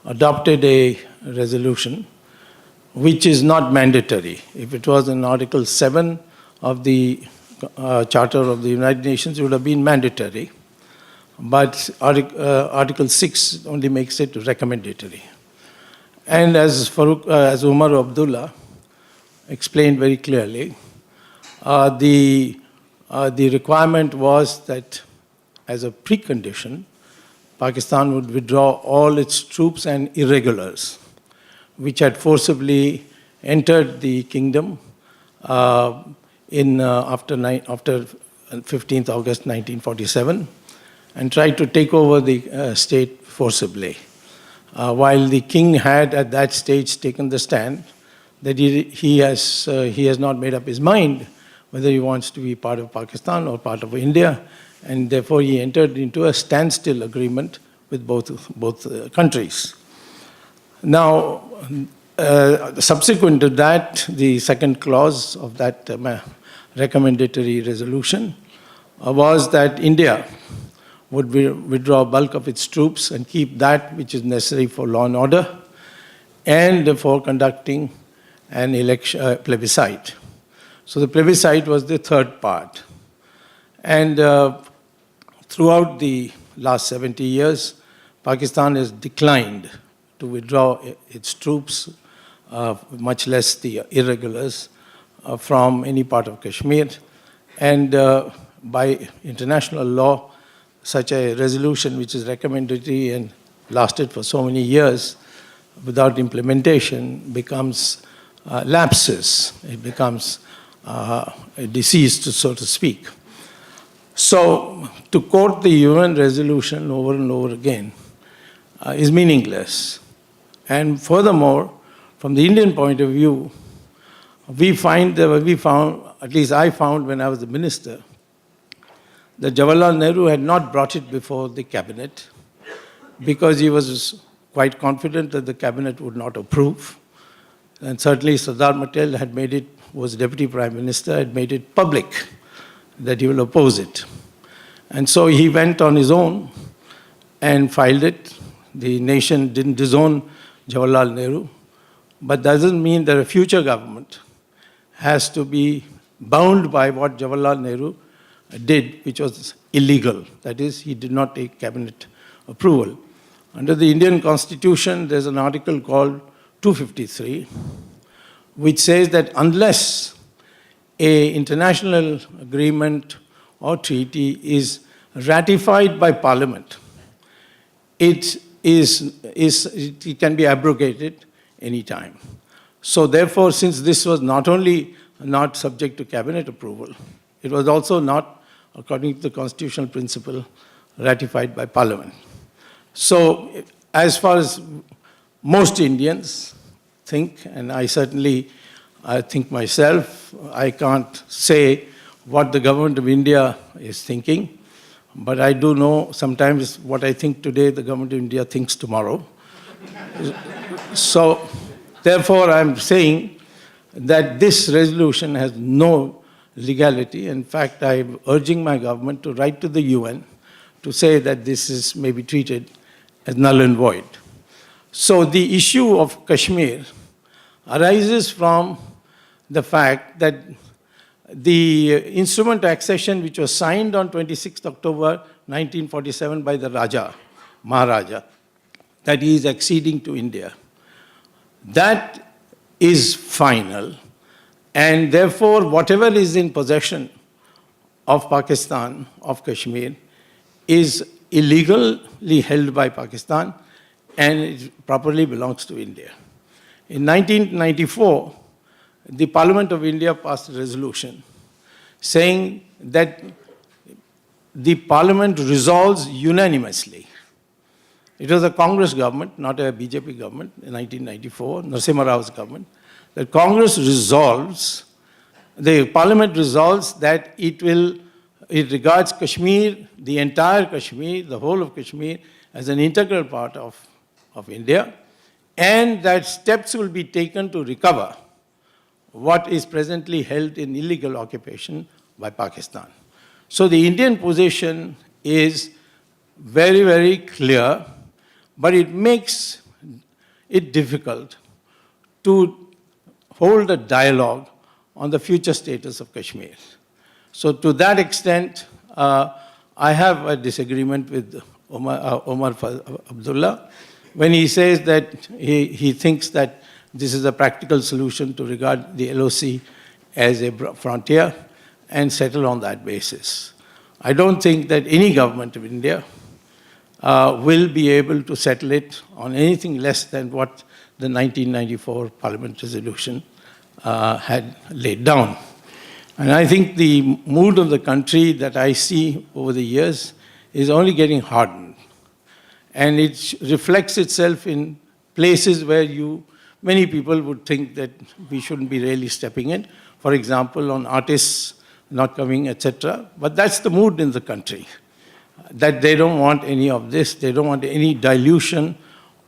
adopted a resolution which is not mandatory. If it was in Article 7 of the Charter of the United Nations, it would have been mandatory. But Article 6 only makes it recommendatory. And as Umar Abdullah explained very clearly, the requirement was that as a precondition, Pakistan would withdraw all its troops and irregulars, which had forcibly entered the kingdom after 15th August 1947 and tried to take over the state forcibly. While the king had at that stage taken the stand that he has not made up his mind whether he wants to be part of Pakistan or part of India, and therefore he entered into a standstill agreement with both countries. Now, subsequent to that, the second clause of that recommendatory resolution was that India would withdraw bulk of its troops and keep that which is necessary for law and order and for conducting an election plebiscite. So the plebiscite was the third part. And throughout the last 70 years, Pakistan has declined to withdraw its troops, much less the irregulars, from any part of Kashmir. And by international law, such a resolution which is recommendatory and lasted for so many years without implementation becomes lapses. It becomes deceased, so to speak. So to quote the UN resolution over and over again is meaningless. And furthermore, from the Indian point of view, we found, at least I found when I was the minister, that Jawaharlal Nehru had not brought it before the cabinet because he was quite confident that the cabinet would not approve. And certainly Sardar Patel was deputy prime minister, had made it public that he will oppose it. And so he went on his own and filed it. The nation didn't disown Jawaharlal Nehru, but that doesn't mean that a future government has to be bound by what Jawaharlal Nehru did, which was illegal. That is, he did not take cabinet approval. Under the Indian Constitution, there's an article called 253, which says that unless an international agreement or treaty is ratified by Parliament, it can be abrogated anytime. So therefore, since this was not only not subject to cabinet approval, it was also not, according to the constitutional principle, ratified by Parliament. So as far as most Indians think, and I certainly think myself, I can't say what the government of India is thinking, but I do know sometimes what I think today, the government of India thinks tomorrow. So therefore, I'm saying that this resolution has no legality. In fact, I'm urging my government to write to the UN to say that this may be treated as null and void. So the issue of Kashmir arises from the fact that the instrument accession, which was signed on 26th October 1947 by the Maharaja, that he is acceding to India, that is final. And therefore, whatever is in possession of Pakistan, of Kashmir, is illegally held by Pakistan and it properly belongs to India. In 1994, the Parliament of India passed a resolution saying that the Parliament resolves unanimously. It was a Congress government, not a BJP government, in 1994, Narasimha Rao's government, that Congress resolves, the Parliament resolves that it regards Kashmir, the entire Kashmir, the whole of Kashmir, as an integral part of India, and that steps will be taken to recover what is presently held in illegal occupation by Pakistan. So the Indian position is very, very clear, but it makes it difficult to hold a dialogue on the future status of Kashmir. So to that extent, I have a disagreement with Omar Abdullah when he says that he thinks that this is a practical solution to regard the LOC as a frontier and settle on that basis. I don't think that any government of India will be able to settle it on anything less than what the 1994 Parliament resolution had laid down. And I think the mood of the country that I see over the years is only getting hardened. And it reflects itself in places where many people would think that we shouldn't be really stepping in. For example, on artists not coming, etc. But that's the mood in the country, that they don't want any of this. They don't want any dilution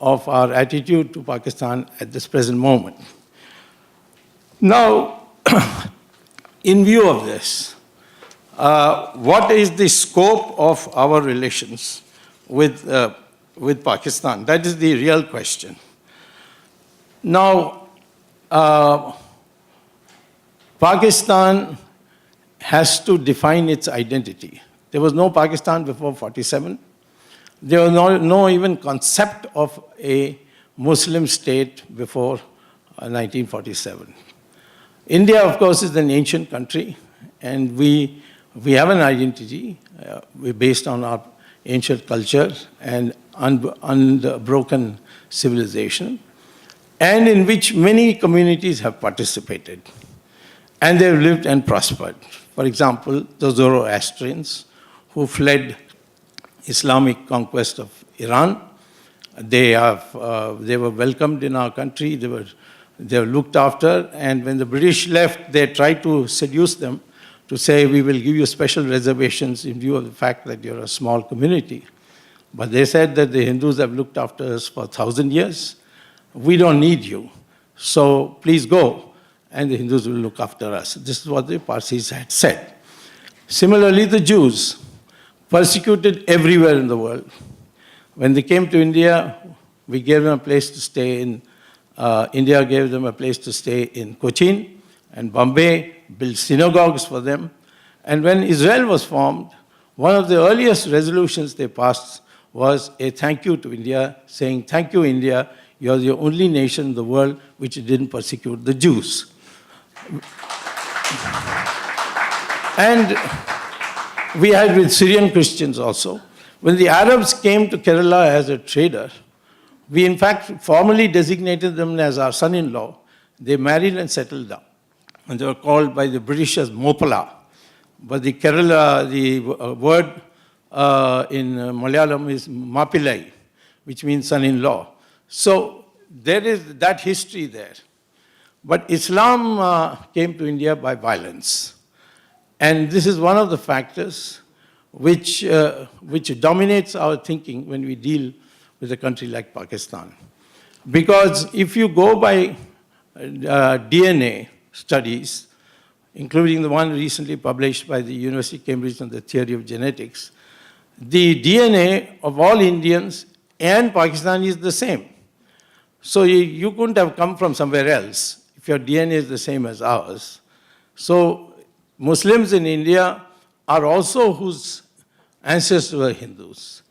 of our attitude to Pakistan at this present moment. Now, in view of this, what is the scope of our relations with Pakistan? That is the real question. Now, Pakistan has to define its identity. There was no Pakistan before 47. There was no even concept of a Muslim state before 1947. India, of course, is an ancient country, and we have an identity based on our ancient culture and unbroken civilization, and in which many communities have participated, and they've lived and prospered. For example, the Zoroastrians, who fled Islamic conquest of Iran, they were welcomed in our country. They were looked after, and when the British left, they tried to seduce them to say, we will give you special reservations in view of the fact that you're a small community. But they said that the Hindus have looked after us for 1,000 years. We don't need you, so please go, and the Hindus will look after us. This is what the Parsis had said. Similarly, the Jews, persecuted everywhere in the world. When they came to India, we gave them a place to stay in. India gave them a place to stay in Cochin and Bombay, built synagogues for them. And when Israel was formed, one of the earliest resolutions they passed was a thank you to India, saying, thank you, India, you're the only nation in the world which didn't persecute the Jews. And we had with Syrian Christians also. When the Arabs came to Kerala as a trader, we in fact formally designated them as our son-in-law. They married and settled down. And they were called by the British as Mopala. But the Kerala, the word in Malayalam is Mapillai, which means son-in-law. So there is that history there. But Islam came to India by violence. And this is one of the factors which dominates our thinking when we deal with a country like Pakistan. Because if you go by DNA studies, including the one recently published by the University of Cambridge on the theory of genetics, the DNA of all Indians and Pakistanis is the same. So you couldn't have come from somewhere else if your DNA is the same as ours. So Muslims in India are also whose ancestors were Hindus.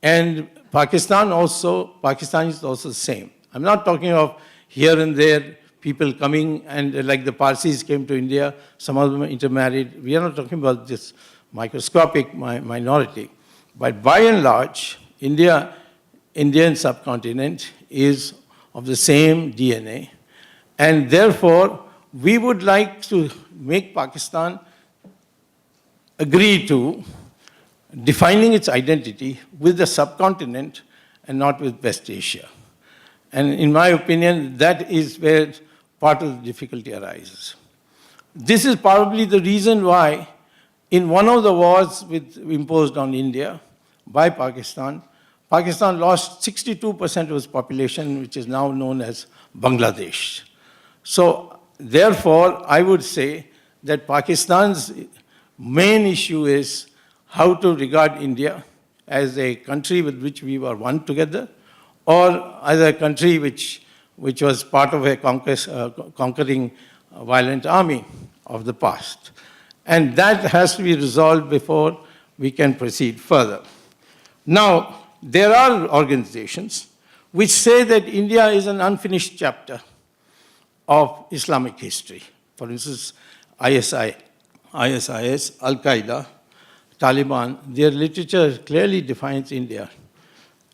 And Pakistan is also the same. I'm not talking of here and there people coming and like the Parsis came to India, some of them intermarried. We are not talking about this microscopic minority. But by and large, Indian subcontinent is of the same DNA. And therefore, we would like to make Pakistan agree to defining its identity with the subcontinent and not with West Asia. And in my opinion, that is where part of the difficulty arises. This is probably the reason why in one of the wars imposed on India by Pakistan, Pakistan lost 62% of its population, which is now known as Bangladesh. So therefore, I would say that Pakistan's main issue is how to regard India as a country with which we were one together, or as a country which which was part of a conquering violent army of the past. And that has to be resolved before we can proceed further. Now, there are organizations which say that India is an unfinished chapter of Islamic history. For instance, ISIS, Al-Qaeda, Taliban, their literature clearly defines India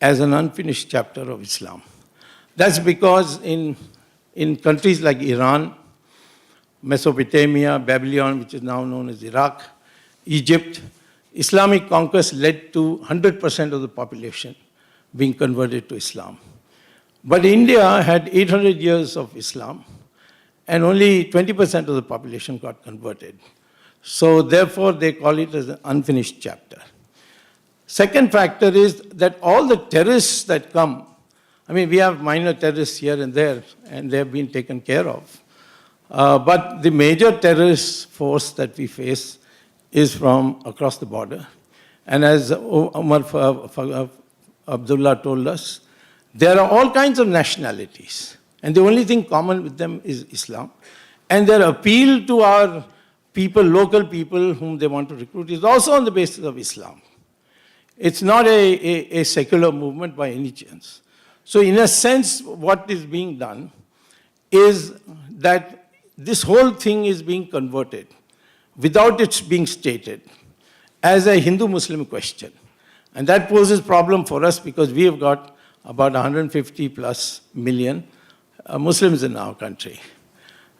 as an unfinished chapter of Islam. That's because in countries like Iran, Mesopotamia, Babylon, which is now known as Iraq, Egypt, Islamic conquest led to 100% of the population being converted to Islam. But India had 800 years of Islam, and only 20% of the population got converted. So therefore, they call it as an unfinished chapter. Second factor is that all the terrorists that come, I mean, we have minor terrorists here and there, and they have been taken care of. But the major terrorist force that we face is from across the border. And as Umar Abdullah told us, there are all kinds of nationalities. And the only thing common with them is Islam. And their appeal to our people, local people whom they want to recruit, is also on the basis of Islam. It's not a secular movement by any chance. So in a sense, what is being done is that this whole thing is being converted without it being stated as a Hindu-Muslim question. And that poses problem for us because we have got about 150 plus million Muslims in our country.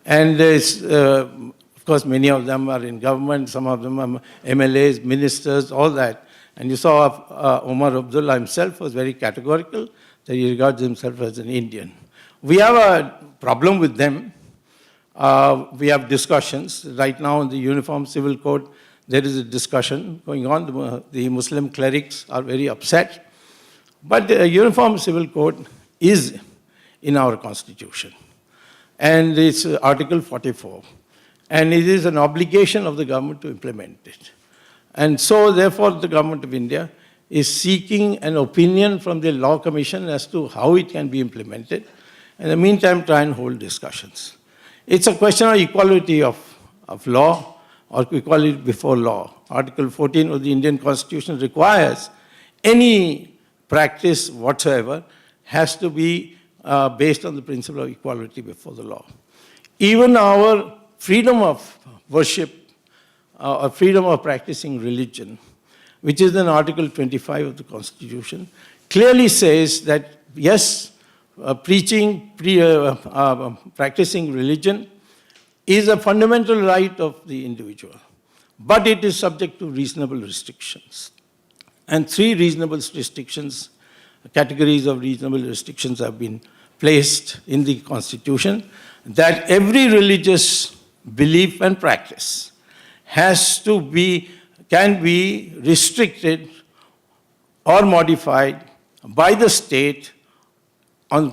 And of course, many of them are in government, some of them are MLAs, ministers, all that. And you saw Umar Abdullah himself was very categorical that he regards himself as an Indian. We have a problem with them. We have discussions. Right now in the Uniform Civil Code, there is a discussion going on. The Muslim clerics are very upset. But the Uniform Civil Code is in our Constitution. And it's Article 44. And it is an obligation of the government to implement it. And so, therefore, the government of India is seeking an opinion from the Law Commission as to how it can be implemented. In the meantime, try and hold discussions. It's a question of equality of law or equality before law. Article 14 of the Indian Constitution requires any practice whatsoever has to be based on the principle of equality before the law. Even our freedom of worship or freedom of practicing religion, which is in Article 25 of the Constitution, clearly says that, yes, practicing religion is a fundamental right of the individual, but it is subject to reasonable restrictions. And 3 reasonable restrictions, categories of reasonable restrictions have been placed in the Constitution, that every religious belief and practice can be restricted or modified by the state on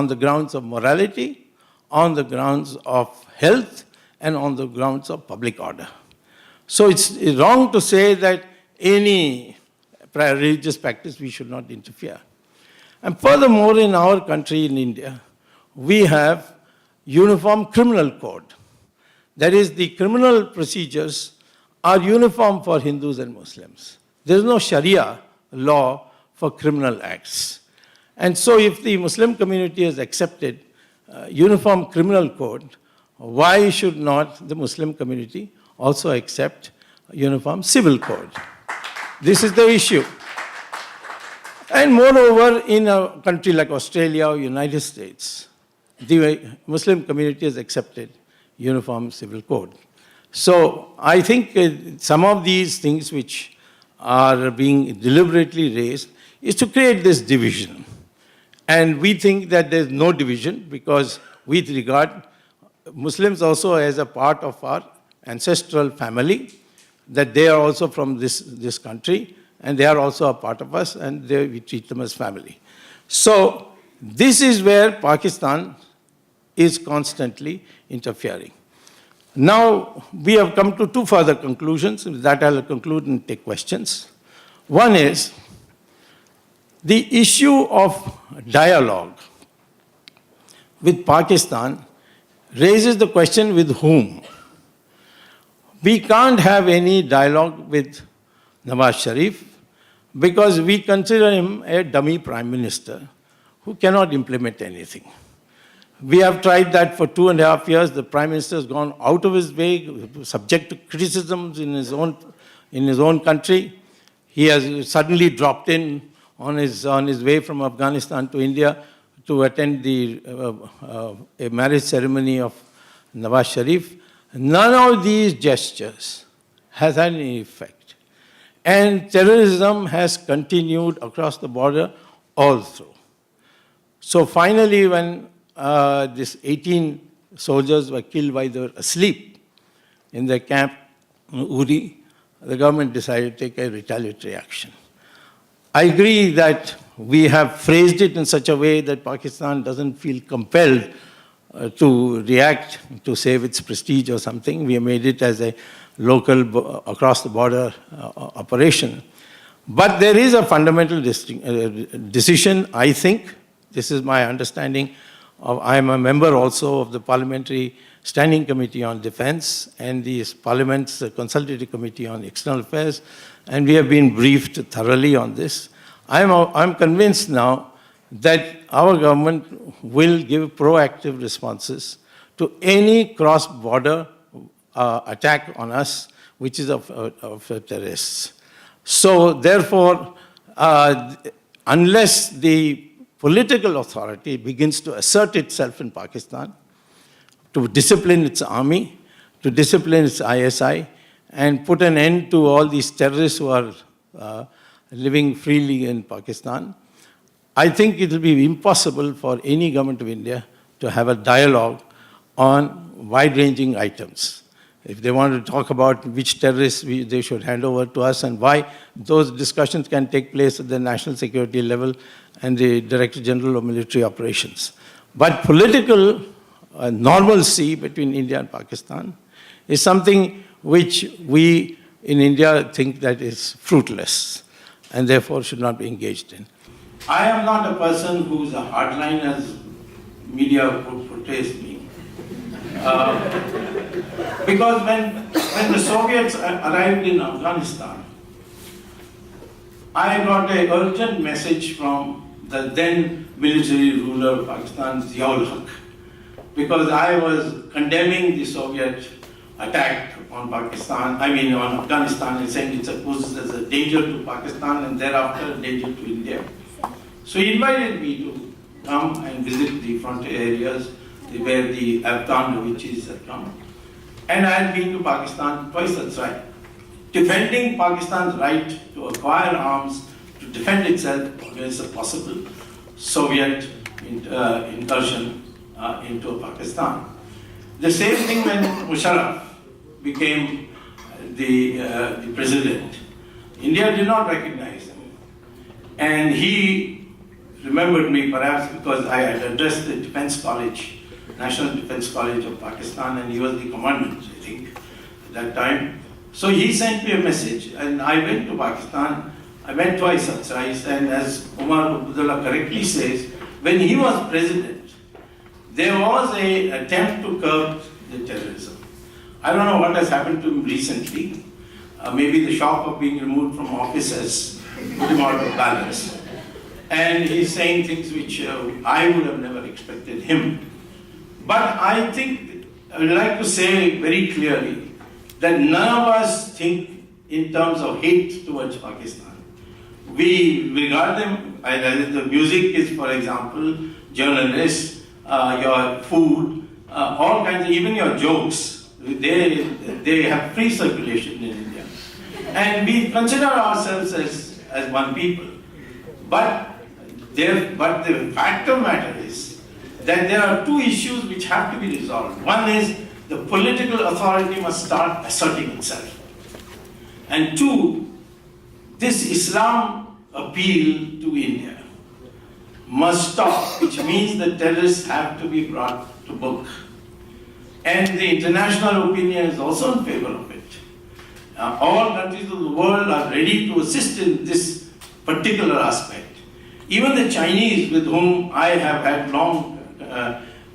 the grounds of morality, on the grounds of health, and on the grounds of public order. So it's wrong to say that any religious practice we should not interfere. And furthermore, in our country, in India, we have uniform criminal code. That is, the criminal procedures are uniform for Hindus and Muslims. There is no Sharia law for criminal acts. And so if the Muslim community has accepted uniform criminal code, why should not the Muslim community also accept uniform civil code? This is the issue. And moreover, in a country like Australia or United States, the Muslim community has accepted uniform civil code. So I think some of these things which are being deliberately raised is to create this division. And we think that there's no division because we regard Muslims also as a part of our ancestral family, that they are also from this country, and they are also a part of us, and we treat them as family. So this is where Pakistan is constantly interfering. Now, we have come to 2 further conclusions. With that, I'll conclude and take questions. One is the issue of dialogue with Pakistan raises the question with whom? We can't have any dialogue with Nawaz Sharif because we consider him a dummy prime minister who cannot implement anything. We have tried that for 2.5 years. The prime minister has gone out of his way, subject to criticisms in his own country. He has suddenly dropped in on his way from Afghanistan to India to attend a marriage ceremony of Nawaz Sharif. None of these gestures has had any effect. And terrorism has continued across the border all through. So finally, when these 18 soldiers were killed while they were asleep in their camp in Uri, the government decided to take a retaliatory action. I agree that we have phrased it in such a way that Pakistan doesn't feel compelled to react to save its prestige or something. We have made it as a local, across the border operation. But there is a fundamental decision, I think. This is my understanding. I am a member also of the Parliamentary Standing Committee on Defense and the Parliament's Consultative Committee on External Affairs, and we have been briefed thoroughly on this. I'm convinced now that our government will give proactive responses to any cross-border attack on us, which is of terrorists. So therefore, unless the political authority begins to assert itself in Pakistan, to discipline its army, to discipline its ISI, and put an end to all these terrorists who are living freely in Pakistan, I think it will be impossible for any government of India to have a dialogue on wide-ranging items. If they want to talk about which terrorists they should hand over to us and why, those discussions can take place at the national security level and the Director General of Military Operations. But political normalcy between India and Pakistan is something which we in India think that is fruitless and therefore should not be engaged in. I am not a person who is a hardliner as media portrays me. Because when the Soviets arrived in Afghanistan, I got an urgent message from the then military ruler of Pakistan, Ziaul Haq, because I was condemning the Soviet attack on on Afghanistan, and saying it poses as a danger to Pakistan and thereafter a danger to India. So he invited me to come and visit the frontier areas where the Afghan refugees had come. And I had been to Pakistan twice, that's right, defending Pakistan's right to acquire arms to defend itself against a possible Soviet incursion into Pakistan. The same thing when Musharraf became the president. India did not recognize him. And he remembered me perhaps because I had addressed the Defense College, National Defense College of Pakistan, and he was the commandant, I think, at that time. So he sent me a message, and I went to Pakistan. I went twice or thrice, and as Umar Abdullah correctly says, when he was president, there was an attempt to curb the terrorism. I don't know what has happened to him recently. Maybe the shock of being removed from office has put him out of balance. And he's saying things which I would have never expected him. But I think, I would like to say very clearly that none of us think in terms of hate towards Pakistan. We regard them, the music is, for example, journalists, your food, all kinds of, even your jokes, they have free circulation in India. And we consider ourselves as one people. But the fact of the matter is that there are two issues which have to be resolved. One is the political authority must start asserting itself. And two, this Islam appeal to India must stop, which means that terrorists have to be brought to book. And the international opinion is also in favor of it. All countries of the world are ready to assist in this particular aspect. Even the Chinese, with whom I have had long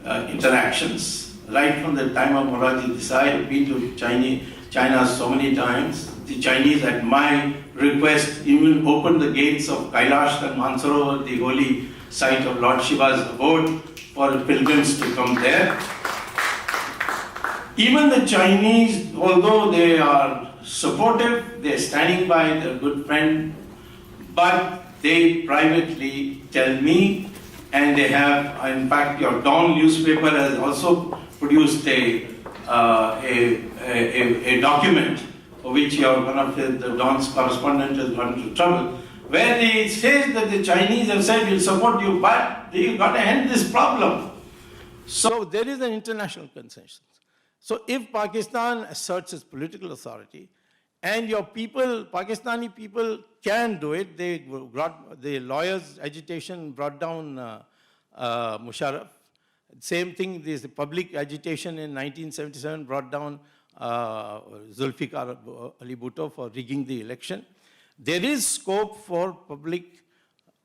interactions. Right from the time of Morarji Desai, I've been to China so many times. The Chinese, at my request, even opened the gates of Kailash and Mansarovar, the holy site of Lord Shiva's abode, for pilgrims to come there. Even the Chinese, although they are supportive, they are standing by their good friend, but they privately tell me, and they have, in fact, your Dawn newspaper has also produced a document for which one of the Dawn's correspondent has gone into trouble, where it says that the Chinese have said, we'll support you, but you've got to end this problem. So there is an international consensus. So if Pakistan asserts its political authority, and your people, Pakistani people, can do it, the lawyers' agitation brought down Musharraf. Same thing, the public agitation in 1977 brought down Zulfikar Ali Bhutto for rigging the election. There is scope for public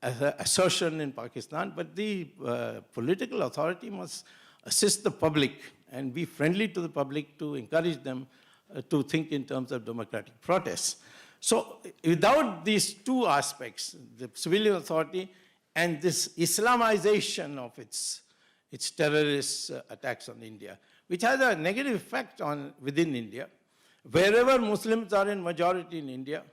assertion in Pakistan, but the political authority must assist the public and be friendly to the public to encourage them to think in terms of democratic protests. So without these two aspects, the civilian authority and this Islamization of its terrorist attacks on India, which has a negative effect within India. Wherever Muslims are in majority in India,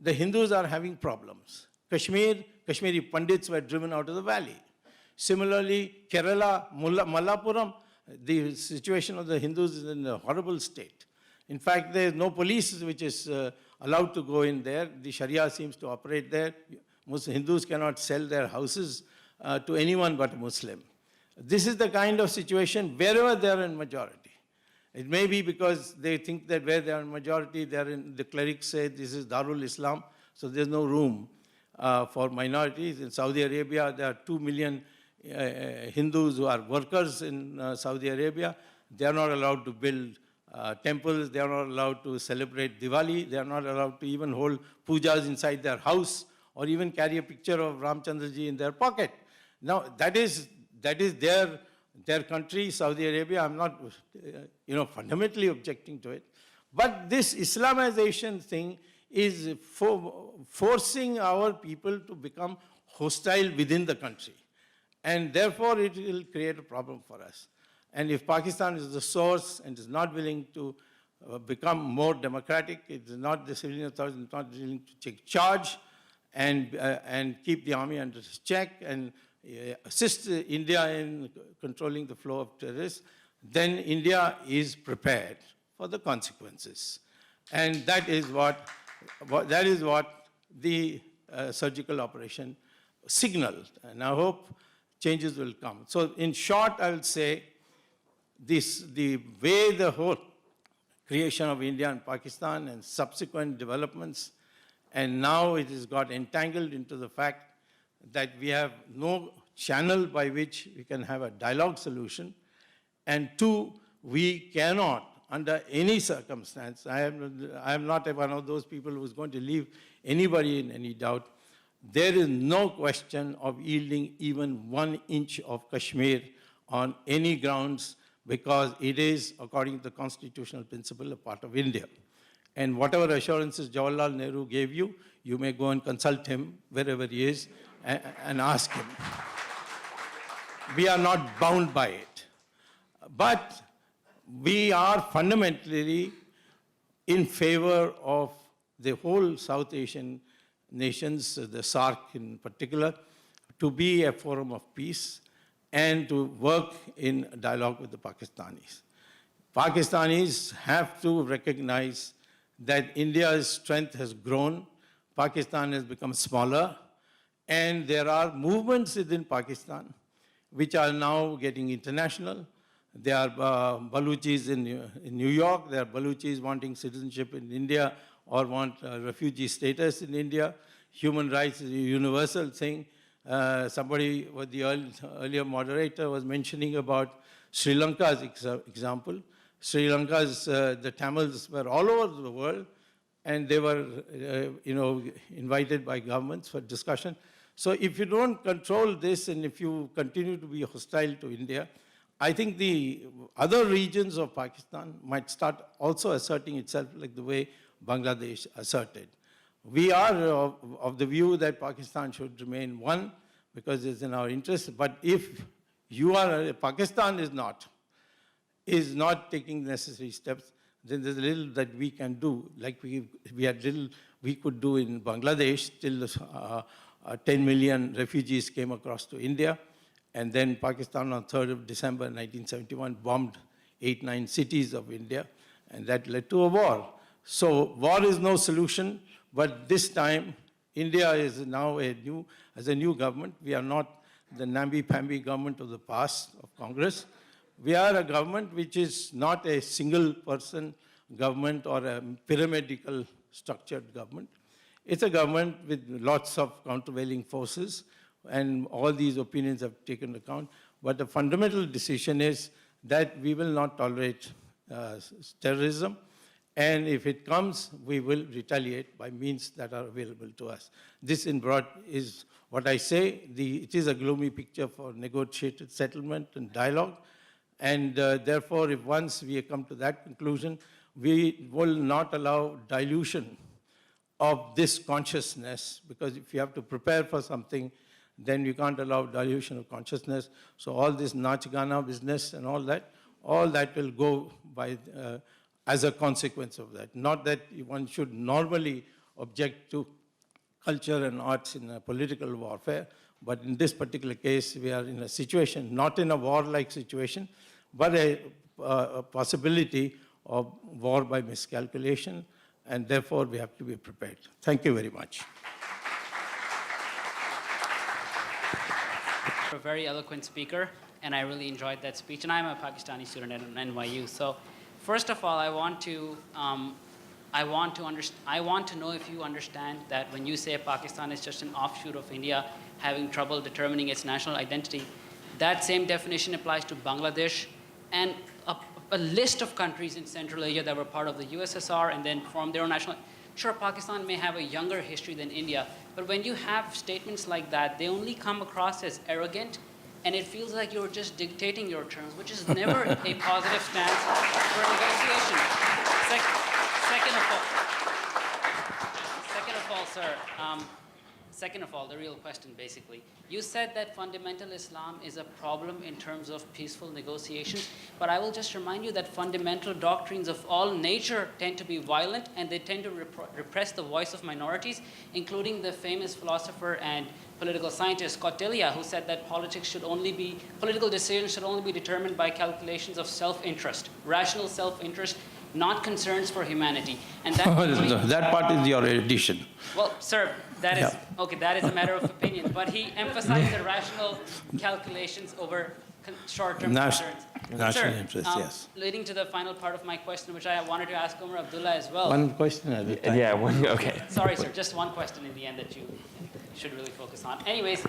the Hindus are having problems. Kashmiri Pandits were driven out of the valley. Similarly, Kerala, Malappuram, the situation of the Hindus is in a horrible state. In fact, there is no police which is allowed to go in there. The Sharia seems to operate there. Hindus cannot sell their houses to anyone but a Muslim. This is the kind of situation wherever they are in majority. It may be because they think that where they are in majority, the clerics say this is Darul Islam, so there's no room for minorities. In Saudi Arabia, there are 2 million Hindus who are workers in Saudi Arabia. They are not allowed to build temples. They are not allowed to celebrate Diwali. They are not allowed to even hold pujas inside their house or even carry a picture of Ramchandraji in their pocket. Now, that is their country, Saudi Arabia. I'm not, fundamentally objecting to it. But this Islamization thing is forcing our people to become hostile within the country. And therefore, it will create a problem for us. And if Pakistan is the source and is not willing to become more democratic, it is not, the civilian authorities is not willing to take charge and keep the army under check and assist India in controlling the flow of terrorists, then India is prepared for the consequences. And that is what the surgical operation signaled. And I hope changes will come. So in short, I will say the way the whole creation of India and Pakistan and subsequent developments, and now it has got entangled into the fact that we have no channel by which we can have a dialogue solution. And two, we cannot, under any circumstance, I am not one of those people who is going to leave anybody in any doubt. There is no question of yielding even 1 inch of Kashmir on any grounds, because it is, according to the constitutional principle, a part of India. And whatever assurances Jawaharlal Nehru gave you, you may go and consult him wherever he is and ask him. We are not bound by it. But we are fundamentally in favor of the whole South Asian nations, the SAARC in particular, to be a forum of peace and to work in dialogue with the Pakistanis. Pakistanis have to recognize that India's strength has grown, Pakistan has become smaller, and there are movements within Pakistan which are now getting international. There are Baluchis in New York, there are Baluchis wanting citizenship in India or want refugee status in India. Human rights is a universal thing. Somebody, the earlier moderator was mentioning about Sri Lanka's example. Sri Lanka's, the Tamils were all over the world, and they were, invited by governments for discussion. So if you don't control this, and if you continue to be hostile to India, I think the other regions of Pakistan might start also asserting itself like the way Bangladesh asserted. We are of the view that Pakistan should remain one because it's in our interest. But if Pakistan is not taking necessary steps, then there's little that we can do. Like we had little we could do in Bangladesh till 10 million refugees came across to India. And then Pakistan on 3rd of December 1971 bombed 8-9 cities of India, and that led to a war. So war is no solution, but this time India is now as a new government. We are not the namby-pamby government of the past of Congress. We are a government which is not a single person government or a pyramidal structured government. It's a government with lots of countervailing forces, and all these opinions have taken account. But the fundamental decision is that we will not tolerate terrorism, and if it comes, we will retaliate by means that are available to us. This in broad is what I say. It is a gloomy picture for negotiated settlement and dialogue, and therefore, if once we come to that conclusion, we will not allow dilution of this consciousness, because if you have to prepare for something, then you can't allow dilution of consciousness. So all this Nach Gana business and all that will go by as a consequence of that. Not that one should normally object to culture and arts in a political warfare, but in this particular case, we are in a situation, not in a war-like situation, but a possibility of war by miscalculation, and therefore we have to be prepared. Thank you very much. A very eloquent speaker, and I really enjoyed that speech. And I'm a Pakistani student at NYU. So, first of all, I want to know if you understand that when you say Pakistan is just an offshoot of India having trouble determining its national identity, that same definition applies to Bangladesh and a list of countries in Central Asia that were part of the USSR and then formed their own national. Sure, Pakistan may have a younger history than India, but when you have statements like that, they only come across as arrogant, and it feels like you're just dictating your terms, which is never a positive stance for negotiation. Second of all, the real question basically, you said that fundamental Islam is a problem in terms of peaceful negotiations, but I will just remind you that fundamental doctrines of all nature tend to be violent, and they tend to repress the voice of minorities, including the famous philosopher and political scientist Kautilya, who said that political decisions should only be determined by calculations of self-interest, rational self-interest, not concerns for humanity. And that part is your addition. Well, sir, that is okay. That is a matter of opinion. But he emphasized the rational calculations over short-term concerns. National interest, yes. Leading to the final part of my question, which I wanted to ask Umar Abdullah as well. One question at a time. Yeah. Okay. Sorry, sir. Just one question in the end that you should really focus on. Anyways,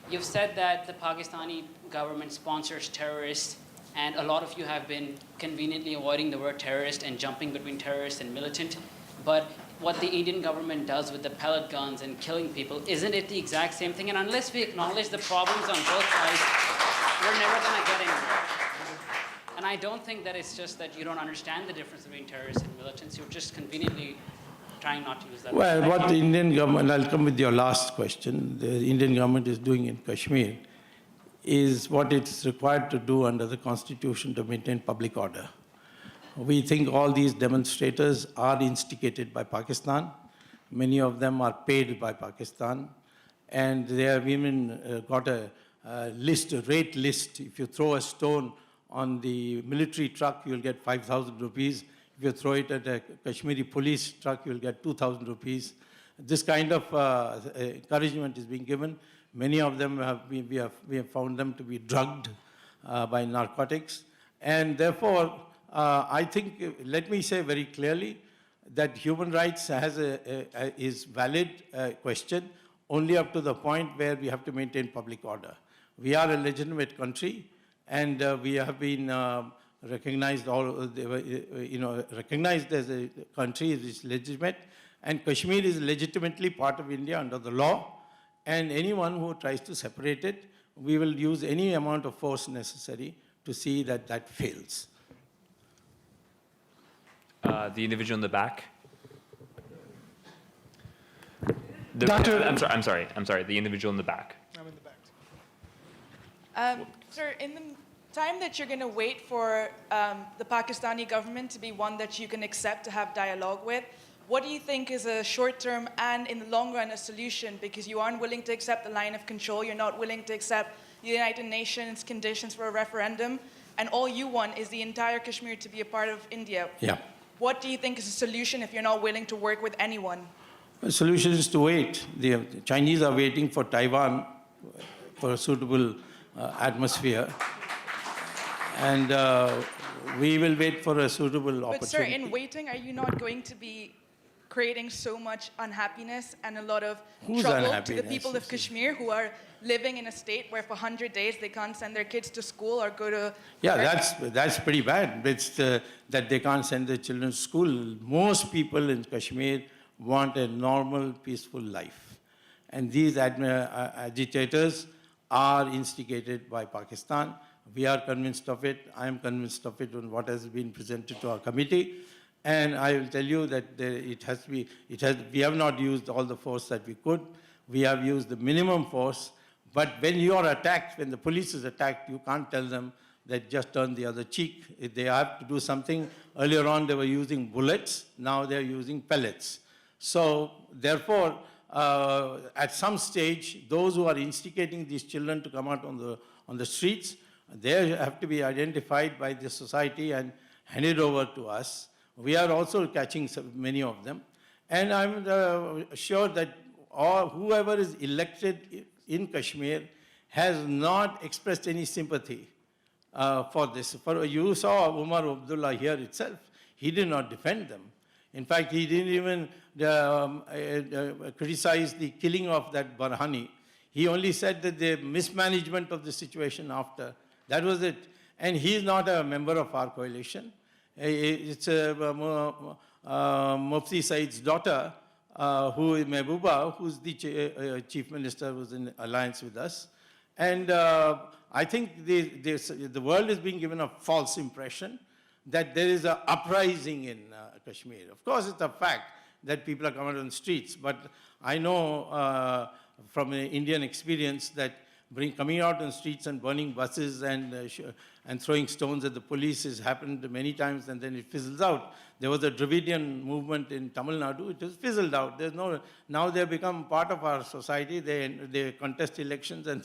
you've said that the Pakistani government sponsors terrorists. And a lot of you have been conveniently avoiding the word terrorist and jumping between terrorist and militant. But what the Indian government does with the pellet guns and killing people, isn't it the exact same thing? And unless we acknowledge the problems on both sides, we're never going to get anywhere. And I don't think that it's just that you don't understand the difference between terrorists and militants. You're just conveniently trying not to use that word. Well, what the Indian government, I'll come with your last question, the Indian government is doing in Kashmir is what it's required to do under the Constitution to maintain public order. We think all these demonstrators are instigated by Pakistan. Many of them are paid by Pakistan. And they have even got a rate list. If you throw a stone on the military truck, you'll get 5,000 rupees. If you throw it at a Kashmiri police truck, you'll get 2,000 rupees. This kind of encouragement is being given. Many of them we have found them to be drugged by narcotics. And therefore, I think, let me say very clearly that human rights is valid question only up to the point where we have to maintain public order. We are a legitimate country, and we have been recognized recognized as a country which is legitimate, and Kashmir is legitimately part of India under the law. And anyone who tries to separate it we will use any amount of force necessary to see that that fails. The individual in the back. Doctor- I'm sorry. The individual in the back. I'm in the back. Sir, in the time that you're going to wait for the Pakistani government to be one that you can accept to have dialogue with, what do you think is a short-term and in the long run a solution? Because you aren't willing to accept the line of control, you're not willing to accept the United Nations conditions for a referendum, and all you want is the entire Kashmir to be a part of India. Yeah. What do you think is a solution if you're not willing to work with anyone? The solution is to wait. The Chinese are waiting for Taiwan for a suitable atmosphere. And we will wait for a suitable opportunity. But sir, in waiting, are you not going to be creating so much unhappiness and a lot of trouble to the people of Kashmir who are living in a state where for 100 days they can't send their kids to school or go to... Yeah, that's pretty bad. It's that they can't send their children to school. Most people in Kashmir want a normal, peaceful life. And these agitators are instigated by Pakistan. We are convinced of it. I am convinced of it on what has been presented to our committee. And I will tell you that we have not used all the force that we could. We have used the minimum force. But when you are attacked, when the police is attacked, you can't tell them that just turn the other cheek. If they have to do something, earlier on they were using bullets, now they are using pellets. So therefore, at some stage, those who are instigating these children to come out on the streets, they have to be identified by the society and handed over to us. We are also catching many of them. And I'm sure that whoever is elected in Kashmir has not expressed any sympathy for this. You saw Umar Abdullah here itself. He did not defend them. In fact, he didn't even criticize the killing of that Barhani. He only said that the mismanagement of the situation after. That was it. And he is not a member of our coalition. It's Mufti Said's daughter, who is Mehbooba, who's the chief minister, who's in alliance with us. And I think the world is being given a false impression that there is an uprising in Kashmir. Of course, it's a fact that people are coming on the streets, but I know from an Indian experience that coming out on the streets and burning buses and throwing stones at the police has happened many times, and then it fizzles out. There was a Dravidian movement in Tamil Nadu. It has fizzled out. Now they have become part of our society. They contest elections and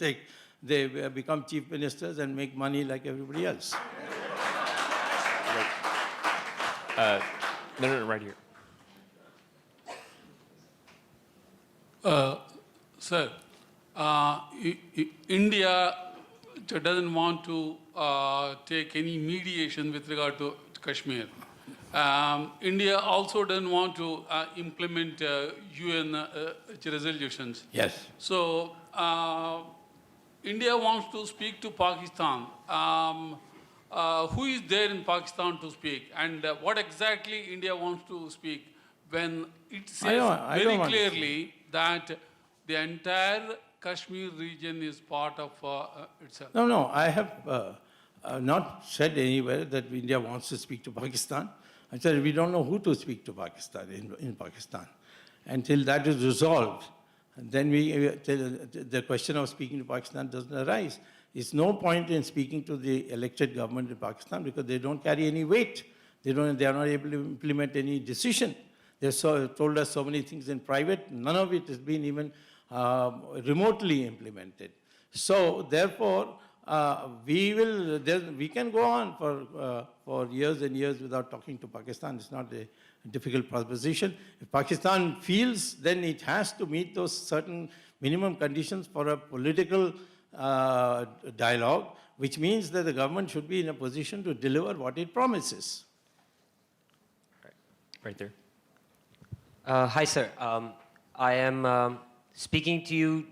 they become chief ministers and make money like everybody else. No, right here. Sir, India doesn't want to take any mediation with regard to Kashmir. India also doesn't want to implement UN resolutions. Yes. So, India wants to speak to Pakistan. Who is there in Pakistan to speak? And what exactly India wants to speak when it says very clearly that the entire Kashmir region is part of itself? No, I have not said anywhere that India wants to speak to Pakistan. I said we don't know who to speak to Pakistan in Pakistan. Until that is resolved, then the question of speaking to Pakistan doesn't arise. It's no point in speaking to the elected government in Pakistan because they don't carry any weight. They are not able to implement any decision. They told us so many things in private. None of it has been even remotely implemented. So therefore, we can go on for years and years without talking to Pakistan. It's not a difficult proposition. If Pakistan feels, then it has to meet those certain minimum conditions for a political dialogue, which means that the government should be in a position to deliver what it promises. Right there. Hi, sir. I am speaking to you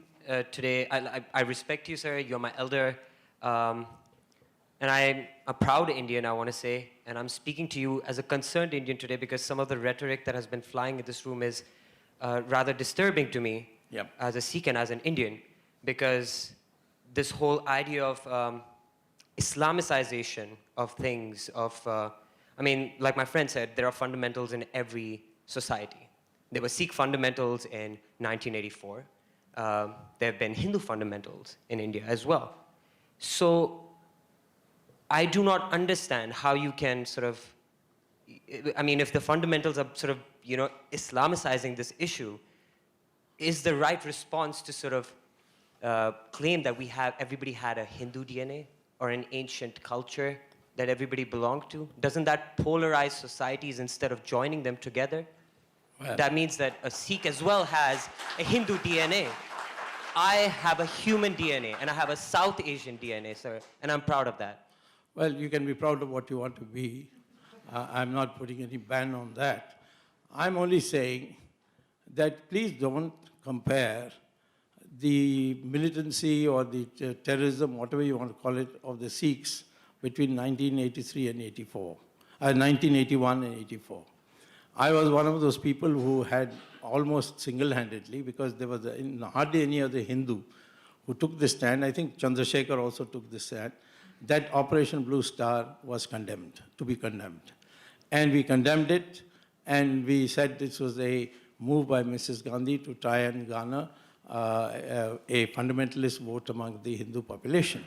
today. I respect you, sir. You're my elder. And I'm a proud Indian, I want to say. And I'm speaking to you as a concerned Indian today because some of the rhetoric that has been flying in this room is rather disturbing to me as a Sikh and as an Indian. Because this whole idea of Islamicization of things, I mean, like my friend said, there are fundamentals in every society. There were Sikh fundamentals in 1984. There have been Hindu fundamentals in India as well. So I do not understand how you can sort of, I mean, if the fundamentals are sort of, Islamicizing this issue, is the right response to sort of claim that everybody had a Hindu DNA or an ancient culture that everybody belonged to? Doesn't that polarize societies instead of joining them together? Well, that means that a Sikh as well has a Hindu DNA. I have a human DNA, and I have a South Asian DNA, sir, and I'm proud of that. Well, you can be proud of what you want to be. I'm not putting any ban on that. I'm only saying that please don't compare the militancy or the terrorism, whatever you want to call it, of the Sikhs between 1983 and 1981 and 84. I was one of those people who had almost single-handedly, because there was hardly any other Hindu who took the stand. I think Chandrasekhar also took the stand, that Operation Blue Star was condemned, to be condemned. And we condemned it, and we said this was a move by Mrs. Gandhi to try and garner a fundamentalist vote among the Hindu population.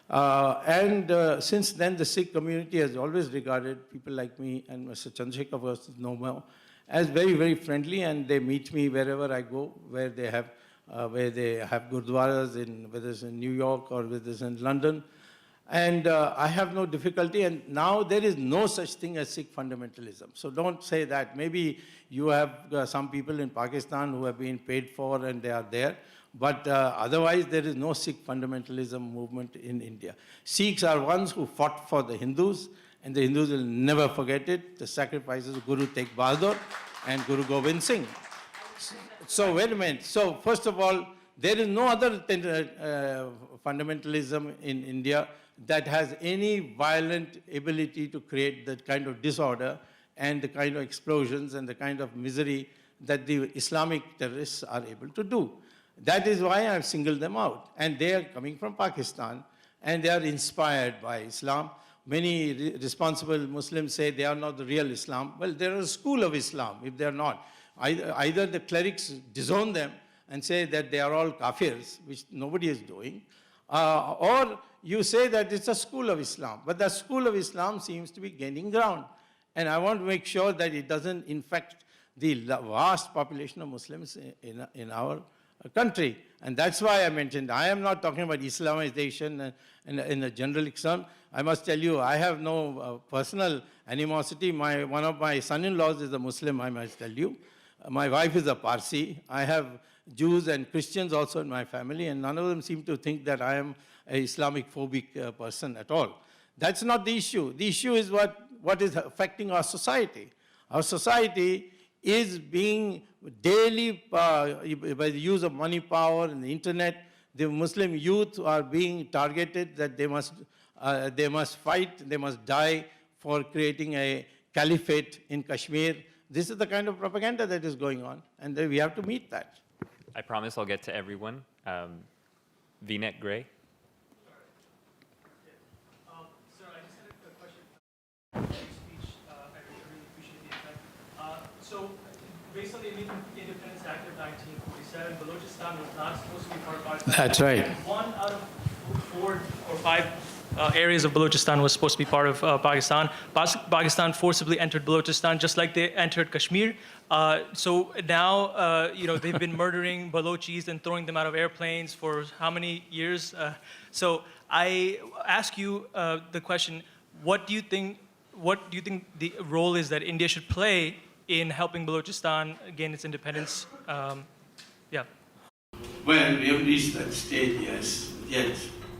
Since then, the Sikh community has always regarded people like me and Mr. Chandrasekhar versus no more as very, very friendly, and they meet me wherever I go, where they have gurdwaras, whether it's in New York or whether it's in London. And I have no difficulty, and now there is no such thing as Sikh fundamentalism. So don't say that. Maybe you have some people in Pakistan who have been paid for and they are there, but otherwise there is no Sikh fundamentalism movement in India. Sikhs are ones who fought for the Hindus, and the Hindus will never forget it, the sacrifices of Guru Tegh Bahadur and Guru Gobind Singh. So wait a minute. So first of all, there is no other fundamentalism in India that has any violent ability to create that kind of disorder and the kind of explosions and the kind of misery that the Islamic terrorists are able to do. That is why I've singled them out. And they are coming from Pakistan, and they are inspired by Islam. Many responsible Muslims say they are not the real Islam. Well, there is a school of Islam, if they are not. Either the clerics disown them and say that they are all kafirs, which nobody is doing, or you say that it's a school of Islam. But the school of Islam seems to be gaining ground. And I want to make sure that it doesn't infect the vast population of Muslims in our country. And that's why I mentioned, I am not talking about Islamization in a general extent. I must tell you, I have no personal animosity. One of my son-in-laws is a Muslim, I must tell you. My wife is a Parsi. I have Jews and Christians also in my family, and none of them seem to think that I am an Islamic phobic person at all. That's not the issue. The issue is what is affecting our society. Our society is being daily, by the use of money power and the internet, the Muslim youth are being targeted that they must fight, they must die for creating a caliphate in Kashmir. This is the kind of propaganda that is going on, and we have to meet that. I promise I'll get to everyone. V-neck gray. Sir, I just had a question. Speech, I really appreciate the impact. So, based on the Independence Act of 1947, Balochistan was not supposed to be part of Pakistan. That's right. One out of 4 or 5 areas of Balochistan was supposed to be part of Pakistan. Pakistan forcibly entered Balochistan, just like they entered Kashmir. So now, they've been murdering Balochis and throwing them out of airplanes for how many years? So I ask you the question: what do you think the role is that India should play in helping Balochistan gain its independence? Yeah. Well, we have reached that stage, yes.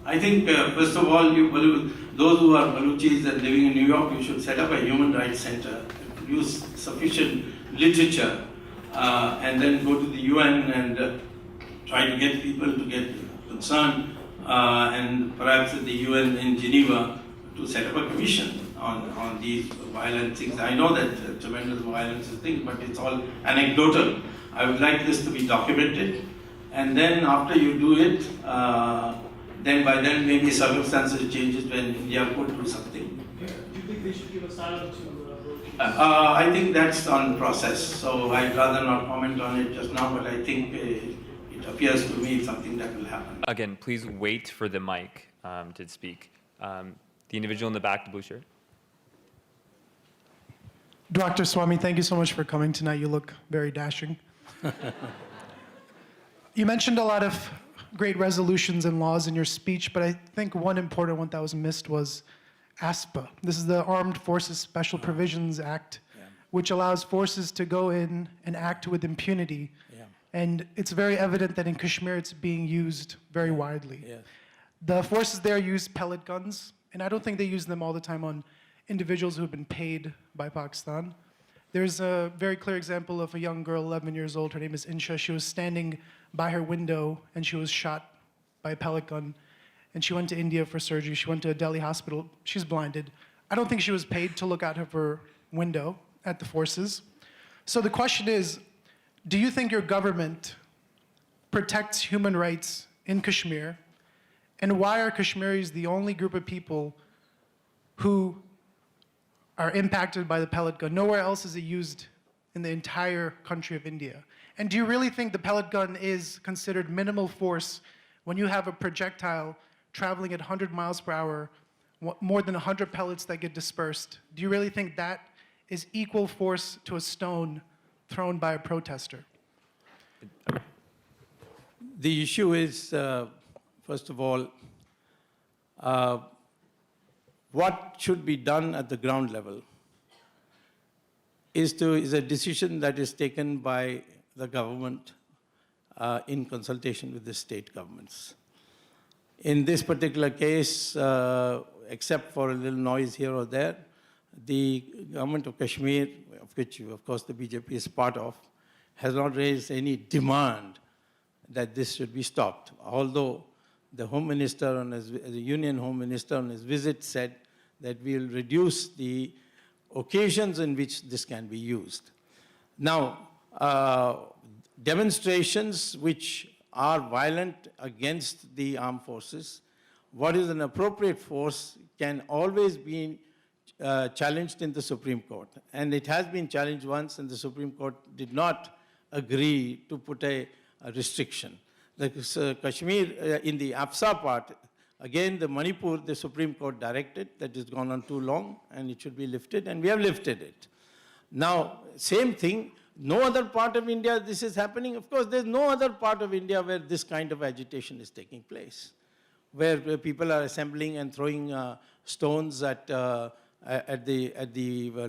I think, first of all, those who are Baluchis and living in New York, you should set up a human rights center, produce sufficient literature, and then go to the UN and try to get people to get concerned, and perhaps at the UN in Geneva to set up a commission on these violent things. I know that tremendous violence is things, but it's all anecdotal. I would like this to be documented, and then after you do it, then by then maybe circumstances changes when India could do something. Do you think they should give asylum to I think that's on process, so I'd rather not comment on it just now, but I think it appears to me something that will happen. Again, please wait for the mic to speak. The individual in the back, the blue shirt. Dr. Swamy, thank you so much for coming tonight. You look very dashing. You mentioned a lot of great resolutions and laws in your speech, but I think one important one that was missed was ASPA. This is the Armed Forces Special Provisions Act, which allows forces to go in and act with impunity. Yeah. And it's very evident that in Kashmir it's being used very widely. Yeah. The forces there use pellet guns, and I don't think they use them all the time on individuals who have been paid by Pakistan. There's a very clear example of a young girl, 11 years old. Her name is Insha. She was standing by her window and she was shot by a pellet gun. And she went to India for surgery. She went to a Delhi hospital. She's blinded. I don't think she was paid to look out of her window at the forces. So the question is, do you think your government protects human rights in Kashmir? And why are Kashmiris the only group of people who are impacted by the pellet gun? Nowhere else is it used in the entire country of India. And do you really think the pellet gun is considered minimal force when you have a projectile traveling at 100 miles per hour, more than 100 pellets that get dispersed? Do you really think that is equal force to a stone thrown by a protester? The issue is, first of all, what should be done at the ground level is a decision that is taken by the government in consultation with the state governments. In this particular case, except for a little noise here or there, the government of Kashmir, of which, of course, the BJP is part of, has not raised any demand that this should be stopped. Although the Home Minister, the Union Home Minister on his visit said that we will reduce the occasions in which this can be used. Now, demonstrations which are violent against the armed forces, what is an appropriate force can always be challenged in the Supreme Court. And it has been challenged once, and the Supreme Court did not agree to put a restriction. The Kashmir, in the AFSA part, again, the Manipur, the Supreme Court directed that it's gone on too long and it should be lifted, and we have lifted it. Now, same thing, no other part of India this is happening. Of course, there's no other part of India where this kind of agitation is taking place, where people are assembling and throwing stones at the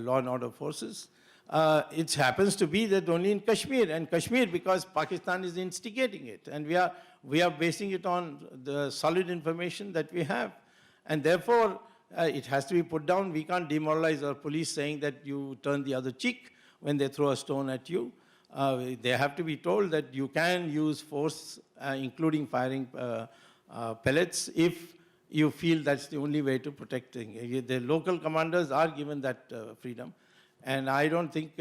law and order forces. It happens to be that only in Kashmir, and Kashmir because Pakistan is instigating it, and we are basing it on the solid information that we have, and therefore it has to be put down. We can't demoralize our police saying that you turn the other cheek when they throw a stone at you. They have to be told that you can use force, including firing pellets, if you feel that's the only way to protect things. The local commanders are given that freedom. And I don't think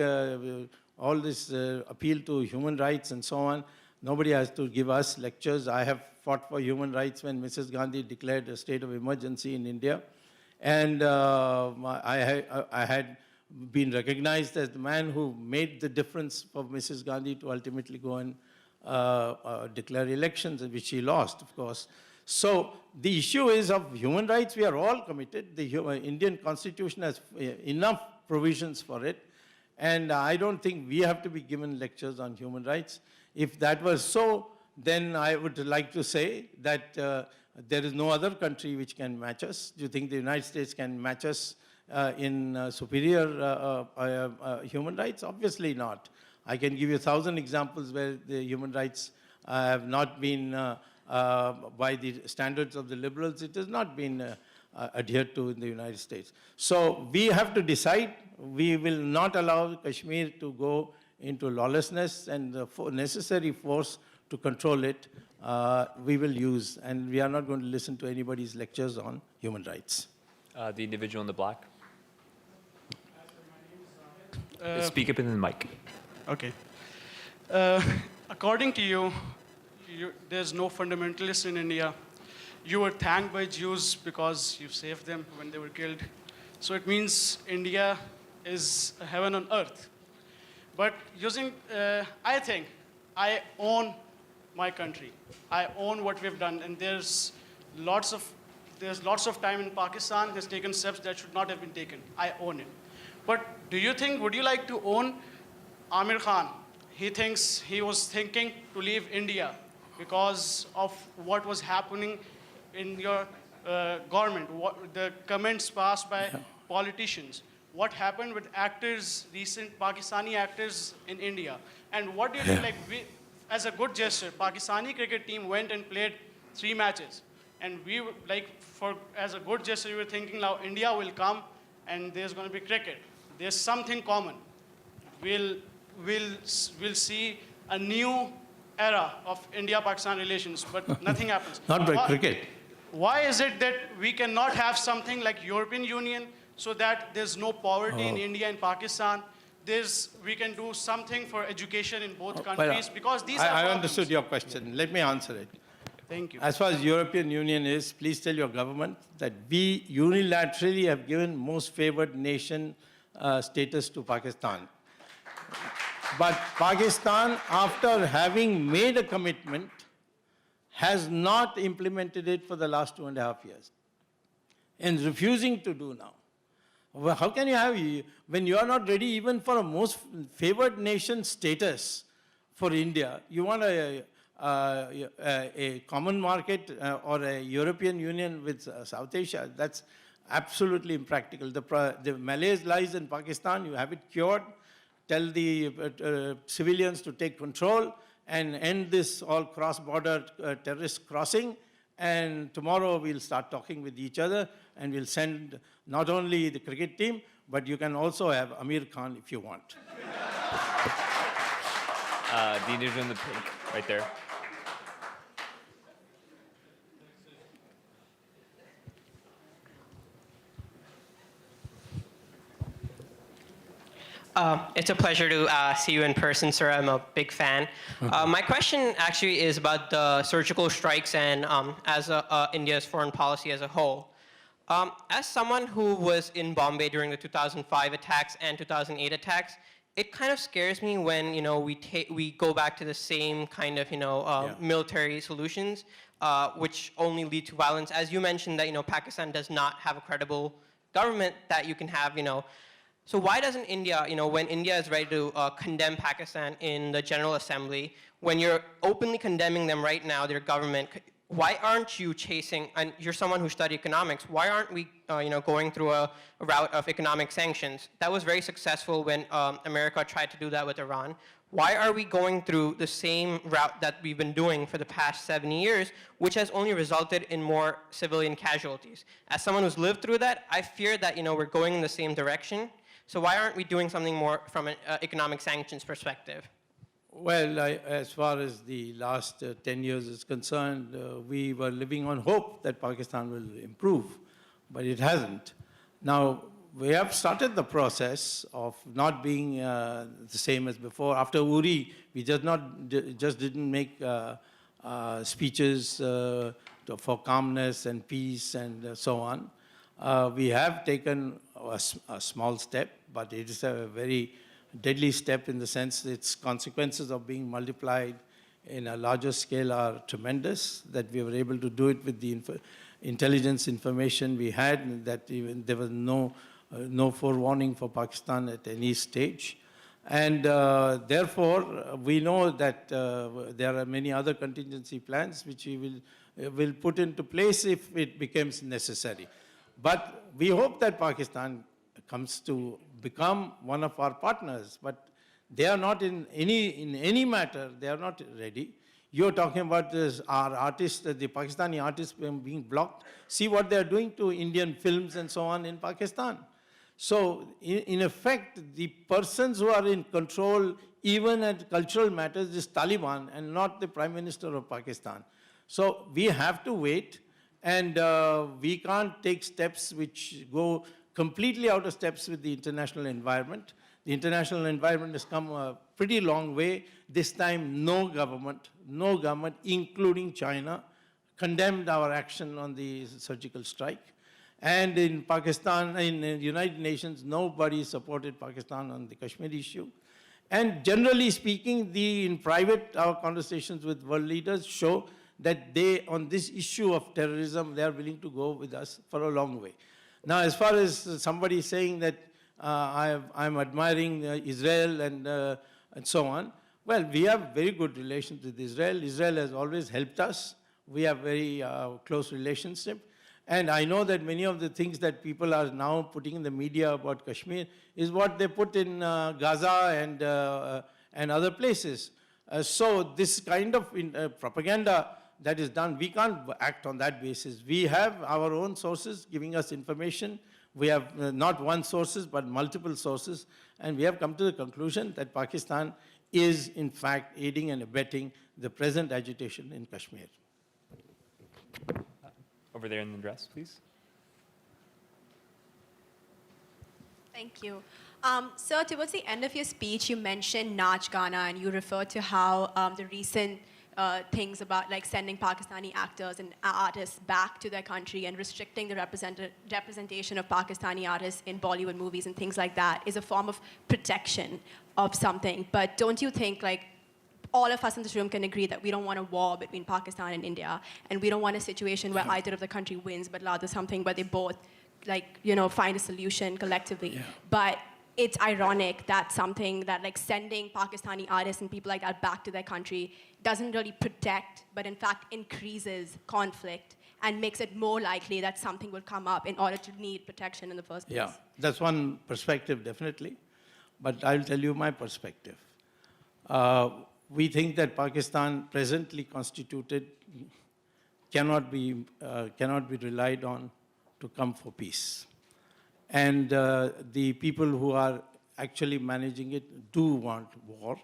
all this appeal to human rights and so on, nobody has to give us lectures. I have fought for human rights when Mrs. Gandhi declared a state of emergency in India. And I had been recognized as the man who made the difference for Mrs. Gandhi to ultimately go and declare elections, which she lost, of course. So the issue is of human rights, we are all committed. The Indian Constitution has enough provisions for it. And I don't think we have to be given lectures on human rights. If that was so, then I would like to say that there is no other country which can match us. Do you think the United States can match us in superior human rights? Obviously not. I can give you 1,000 examples where the human rights have not been, by the standards of the liberals, it has not been adhered to in the United States. So we have to decide. We will not allow Kashmir to go into lawlessness, and the necessary force to control it we will use. And we are not going to listen to anybody's lectures on human rights. The individual in the black. Speak up in the mic. Okay. According to you, there's no fundamentalists in India. you were thanked by Jews because you saved them when they were killed. So it means India is a heaven on earth. But I think I own my country. I own what we've done, and there's lots of time in Pakistan has taken steps that should not have been taken. I own it. But would you like to own Amir Khan? He was thinking to leave India because of what was happening in your government, the comments passed by politicians. What happened with recent Pakistani actors in India? And what do you think, as a good gesture, Pakistani cricket team went and played 3 matches. And as a good gesture, we were thinking now India will come and there's going to be cricket. There's something common. We'll see a new era of India-Pakistan relations, but nothing happens. Not by cricket. Why is it that we cannot have something like European Union so that there's no poverty in India and Pakistan? We can do something for education in both countries, because these are I problems. understood your question. Let me answer it. Thank you. As far as European Union is, please tell your government that we unilaterally have given most favored nation status to Pakistan. But Pakistan, after having made a commitment, has not implemented it for the last 2.5 years and refusing to do now. Well, how can you have, when you are not ready even for a most favored nation status for India, you want a common market or a European Union with South Asia? That's absolutely impractical. The Malays lies in Pakistan, you have it cured. Tell the civilians to take control and end this all cross-border terrorist crossing. And tomorrow we'll start talking with each other, and we'll send not only the cricket team, but you can also have Amir Khan if you want. The individual in the pink, right there. It's a pleasure to see you in person, sir. I'm a big fan. My question actually is about the surgical strikes and India's foreign policy as a whole. As someone who was in Bombay during the 2005 attacks and 2008 attacks, it kind of scares me when we go back to the same kind of military solutions, which only lead to violence. As you mentioned that Pakistan does not have a credible government that you can have So why doesn't India, when India is ready to condemn Pakistan in the General Assembly, when you're openly condemning them right now, their government, why aren't you chasing, and you're someone who studied economics, why aren't we going through a route of economic sanctions? That was very successful when America tried to do that with Iran. Why are we going through the same route that we've been doing for the past 70 years, which has only resulted in more civilian casualties? As someone who's lived through that, I fear that we're going in the same direction. So why aren't we doing something more from an economic sanctions perspective? Well, as far as the last 10 years is concerned, we were living on hope that Pakistan will improve, but it hasn't. Now, we have started the process of not being the same as before. After Uri, we just didn't make speeches for calmness and peace and so on. We have taken a small step, but it is a very deadly step in the sense that its consequences of being multiplied in a larger scale are tremendous, that we were able to do it with the intelligence information we had, and that even there was no forewarning for Pakistan at any stage. And therefore, we know that there are many other contingency plans which we will put into place if it becomes necessary. But we hope that Pakistan comes to become one of our partners, but they are not in any matter, they are not ready. You're talking about our artists, the Pakistani artists being blocked. See what they're doing to Indian films and so on in Pakistan. So in effect, the persons who are in control, even at cultural matters, is Taliban and not the Prime Minister of Pakistan. So we have to wait, and we can't take steps which go completely out of steps with the international environment. The international environment has come a pretty long way. This time, no government, including China, condemned our action on the surgical strike. And in Pakistan, in the United Nations, nobody supported Pakistan on the Kashmir issue. And generally speaking, in private, our conversations with world leaders show that they, on this issue of terrorism, they are willing to go with us for a long way. Now, as far as somebody saying that I'm admiring Israel and so on, well, we have very good relations with Israel. Israel has always helped us. We have very close relationship. And I know that many of the things that people are now putting in the media about Kashmir is what they put in Gaza and other places. So this kind of propaganda that is done, we can't act on that basis. We have our own sources giving us information. We have not one sources, but multiple sources. And we have come to the conclusion that Pakistan is, in fact, aiding and abetting the present agitation in Kashmir. Over there in the dress, please. Thank you. Sir, towards the end of your speech, you mentioned Naach Gana, and you referred to how the recent things about like sending Pakistani actors and artists back to their country and restricting the representation of Pakistani artists in Bollywood movies and things like that is a form of protection of something. But don't you think, like, all of us in this room can agree that we don't want a war between Pakistan and India, and we don't want a situation where either of the country wins, but rather something where they both, like, you know, find a solution collectively. Yeah. But it's ironic that something that, like, sending Pakistani artists and people like that back to their country doesn't really protect, but in fact increases conflict and makes it more likely that something will come up in order to need protection in the first place. Yeah, that's one perspective, definitely. But I'll tell you my perspective. We think that Pakistan, presently constituted, cannot be relied on to come for peace. And the people who are actually managing it do want war.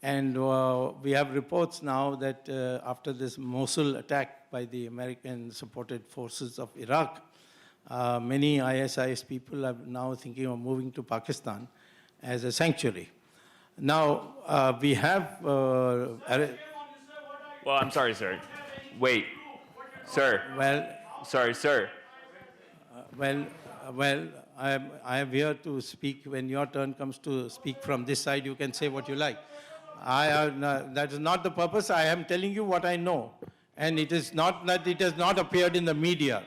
And we have reports now that after this Mosul attack by the American-supported forces of Iraq, many ISIS people are now thinking of moving to Pakistan as a sanctuary. Now, we have... well, I'm sorry, sir. Wait. Sir. Well... Sorry, sir. I am here to speak. When your turn comes to speak from this side, you can say what you like. That is not the purpose. I am telling you what I know. And it is not that it has not appeared in the media.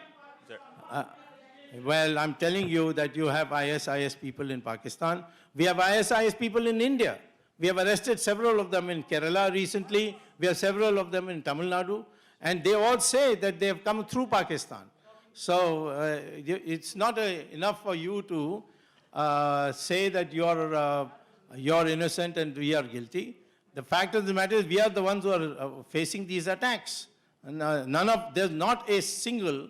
Well, I'm telling you that you have ISIS people in Pakistan. We have ISIS people in India. We have arrested several of them in Kerala recently. We have several of them in Tamil Nadu. And they all say that they have come through Pakistan. So it's not enough for you to say that you're innocent and we are guilty. The fact of the matter is we are the ones who are facing these attacks. And there's not a single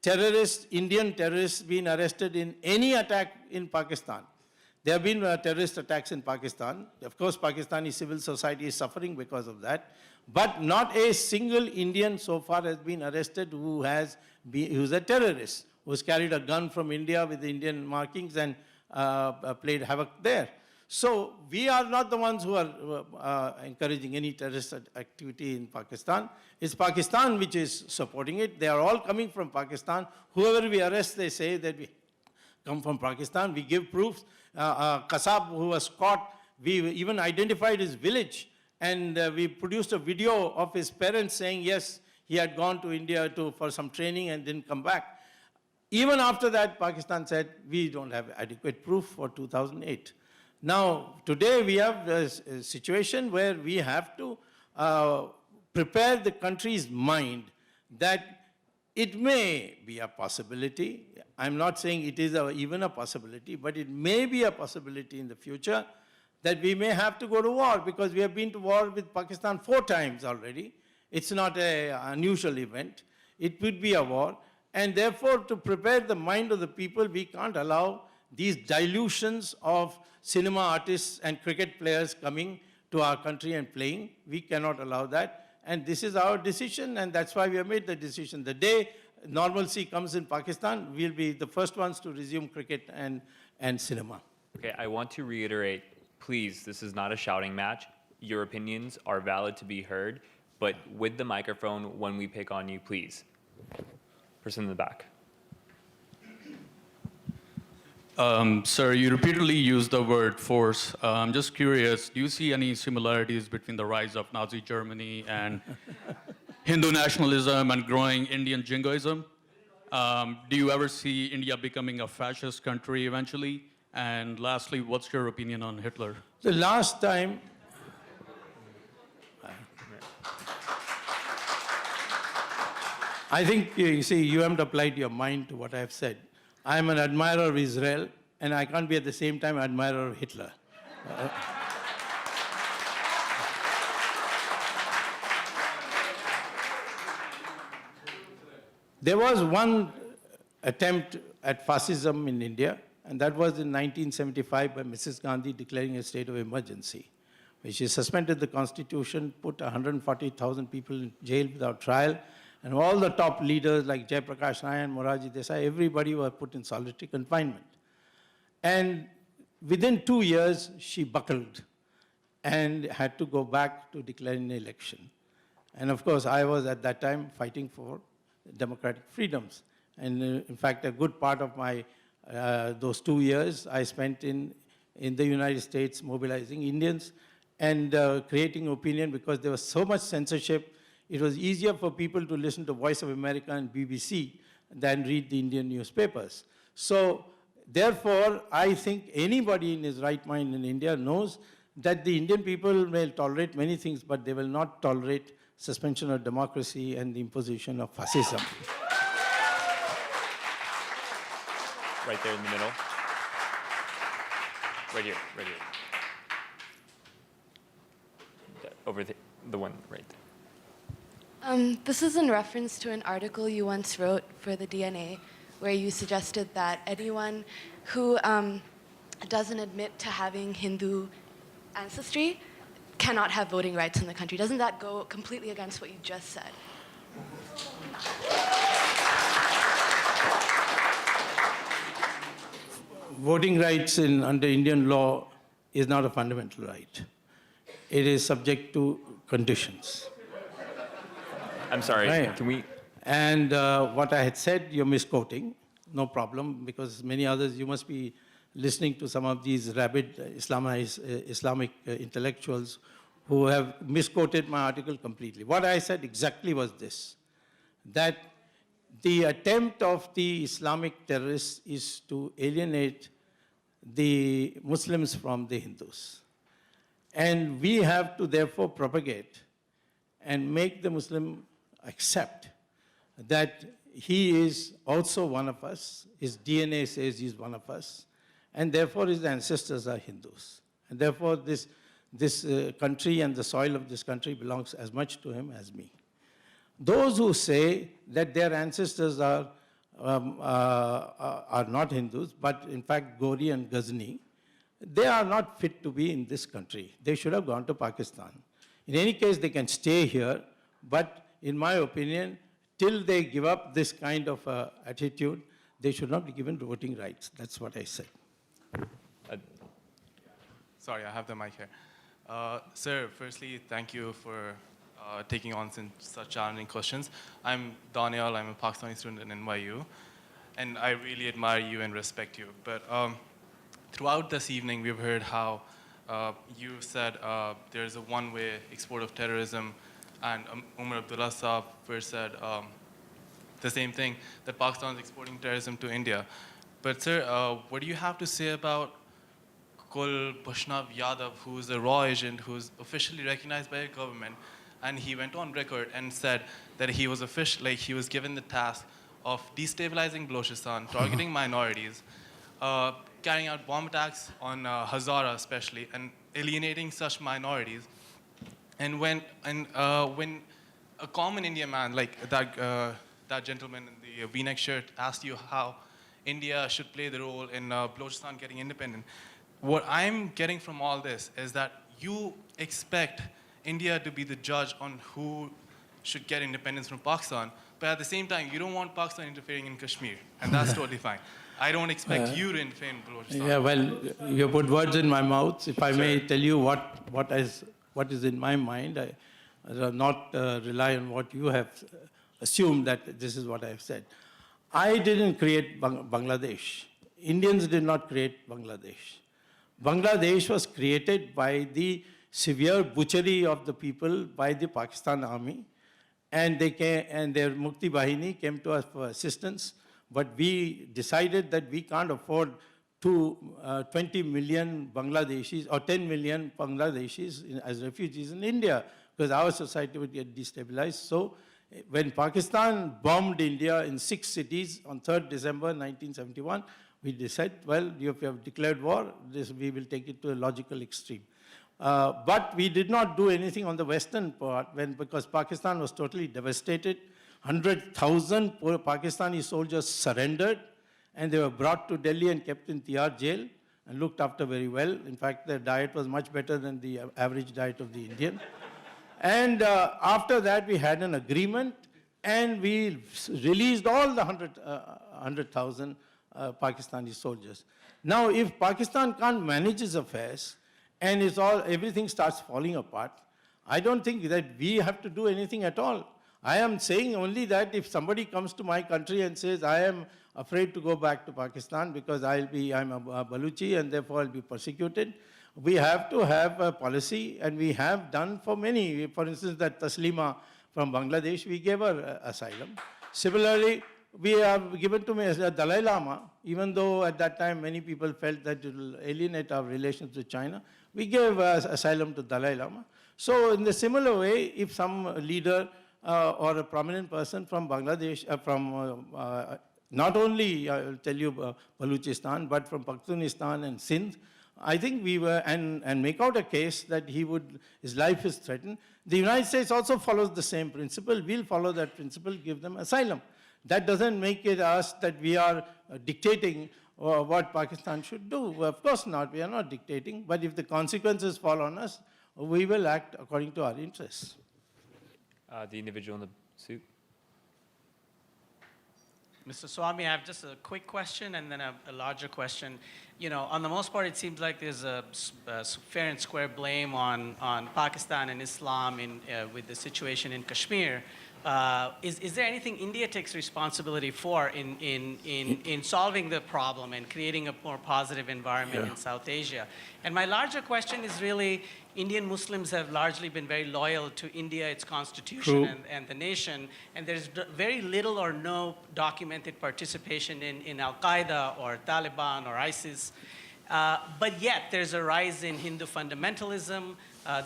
terrorist, Indian terrorist, been arrested in any attack in Pakistan. There have been terrorist attacks in Pakistan. Of course, Pakistani civil society is suffering because of that. But not a single Indian so far has been arrested who's a terrorist, who's carried a gun from India with Indian markings and played havoc there. So we are not the ones who are encouraging any terrorist activity in Pakistan. It's Pakistan which is supporting it. They are all coming from Pakistan. Whoever we arrest, they say that we come from Pakistan. We give proofs. Kasab, who was caught, we even identified his village. And we produced a video of his parents saying, yes, he had gone to India for some training and didn't come back. Even after that, Pakistan said, we don't have adequate proof for 2008. Now, today we have a situation where we have to prepare the country's mind that it may be a possibility. I'm not saying it is even a possibility, but it may be a possibility in the future that we may have to go to war, because we have been to war with Pakistan 4 times already. It's not an unusual event. It would be a war. And therefore, to prepare the mind of the people, we can't allow these dilutions of cinema artists and cricket players coming to our country and playing. We cannot allow that. And this is our decision, and that's why we have made the decision. The day normalcy comes in Pakistan, we'll be the first ones to resume cricket and cinema. Okay, I want to reiterate, please, this is not a shouting match. Your opinions are valid to be heard. but with the microphone when we pick on you, please. Person in the back. Sir, you repeatedly used the word force. I'm just curious, do you see any similarities between the rise of Nazi Germany and Hindu nationalism and growing Indian jingoism? Do you ever see India becoming a fascist country eventually? And lastly, what's your opinion on Hitler? The last time, I think, you see, you haven't applied your mind to what I've said. I'm an admirer of Israel, and I can't be at the same time an admirer of Hitler. There was one attempt at fascism in India, and that was in 1975 by Mrs. Gandhi declaring a state of emergency, where she suspended the constitution, put 140,000 people in jail without trial, and all the top leaders like Jayaprakash Nayan, Morarji Desai, everybody were put in solitary confinement. And within 2 years, she buckled and had to go back to declaring an election. And of course, I was at that time fighting for democratic freedoms. And in fact, a good part of my those 2 years I spent in the United States mobilizing Indians and creating opinion, because there was so much censorship. It was easier for people to listen to Voice of America and BBC than read the Indian newspapers. So therefore, I think anybody in his right mind in India knows that the Indian people may tolerate many things, but they will not tolerate suspension of democracy and the imposition of fascism. Right there in the middle. Right here, right here. Over the one right there. This is in reference to an article you once wrote for the DNA, where you suggested that anyone who doesn't admit to having Hindu ancestry cannot have voting rights in the country. Doesn't that go completely against what you just said? Voting rights under Indian law is not a fundamental right. It is subject to conditions. I'm sorry, Right. can we? And what I had said, you're misquoting, no problem, because many others, you must be listening to some of these rabid Islamic intellectuals who have misquoted my article completely. What I said exactly was this, that the attempt of the Islamic terrorists is to alienate the Muslims from the Hindus. And we have to therefore propagate and make the Muslim accept that he is also one of us, his DNA says he's one of us, and therefore his ancestors are Hindus. And therefore this country and the soil of this country belongs as much to him as me. Those who say that their ancestors are not Hindus, but in fact Gori and Ghazni, they are not fit to be in this country. They should have gone to Pakistan. In any case, they can stay here, but in my opinion, till they give up this kind of attitude, they should not be given voting rights. That's what I said. Sorry, I have the mic here. Sir, firstly, thank you for taking on such challenging questions. I'm Daniel, I'm a Pakistani student in NYU, and I really admire you and respect you. But throughout this evening, we've heard how you said there's a one-way export of terrorism, and Umar Abdullah Saab first said the same thing, that Pakistan is exporting terrorism to India. But sir, what do you have to say about Kul Bhushnav Yadav, who's a raw agent, who's officially recognized by a government, and he went on record and said that he was he was given the task of destabilizing Balochistan, targeting minorities, carrying out bomb attacks on Hazara especially, and alienating such minorities. And when a common Indian man like that gentleman in the V-neck shirt asked you how India should play the role in Balochistan getting independent, what I'm getting from all this is that you expect India to be the judge on who should get independence from Pakistan, but at the same time, you don't want Pakistan interfering in Kashmir, and that's totally fine. I don't expect you to interfere in Balochistan. Yeah, well, you put words in my mouth. If I may tell you what is in my mind, not rely on what you have assumed that this is what I have said. I didn't create Bangladesh. Indians did not create Bangladesh. Bangladesh was created by the severe butchery of the people by the Pakistan army, and they came, and their Mukti Bahini came to us for assistance, but we decided that we can't afford 20 million Bangladeshis or 10 million Bangladeshis as refugees in India, because our society would get destabilized. So when Pakistan bombed India in 6 cities on 3rd December 1971, we decided, well, you have declared war, we will take it to a logical extreme. But we did not do anything on the western part because Pakistan was totally devastated. 100,000 Pakistani soldiers surrendered, and they were brought to Delhi and kept in Tihar jail and looked after very well. In fact, their diet was much better than the average diet of the Indian. And after that, we had an agreement, and we released all the 100,000 Pakistani soldiers. Now, if Pakistan can't manage its affairs, and everything starts falling apart, I don't think that we have to do anything at all. I am saying only that if somebody comes to my country and says, I am afraid to go back to Pakistan because I'm a Baluchi and therefore I'll be persecuted, we have to have a policy, and we have done for many. For instance, that Taslima from Bangladesh, we gave her asylum. Similarly, we have given to the Dalai Lama, even though at that time many people felt that it will alienate our relations with China, we gave asylum to Dalai Lama. So in the similar way, if some leader or a prominent person from Bangladesh, not only, I'll tell you, Baluchistan, but from Pakhtunistan and Sindh, I think we were, and make out a case that his life is threatened. The United States also follows the same principle. We'll follow that principle, give them asylum. That doesn't make it us that we are dictating what Pakistan should do. Well, of course not, we are not dictating, but if the consequences fall on us, we will act according to our interests. The individual in the suit. Mr. Swamy, I have just a quick question and then a larger question. You know, on the most part, it seems like there's a fair and square blame on Pakistan and Islam with the situation in Kashmir. Is there anything India takes responsibility for in solving the problem and creating a more positive environment in South Asia? And my larger question is really, Indian Muslims have largely been very loyal to India, its constitution, and the nation, and there's very little or no documented participation in Al-Qaeda or Taliban or ISIS. But yet, there's a rise in Hindu fundamentalism,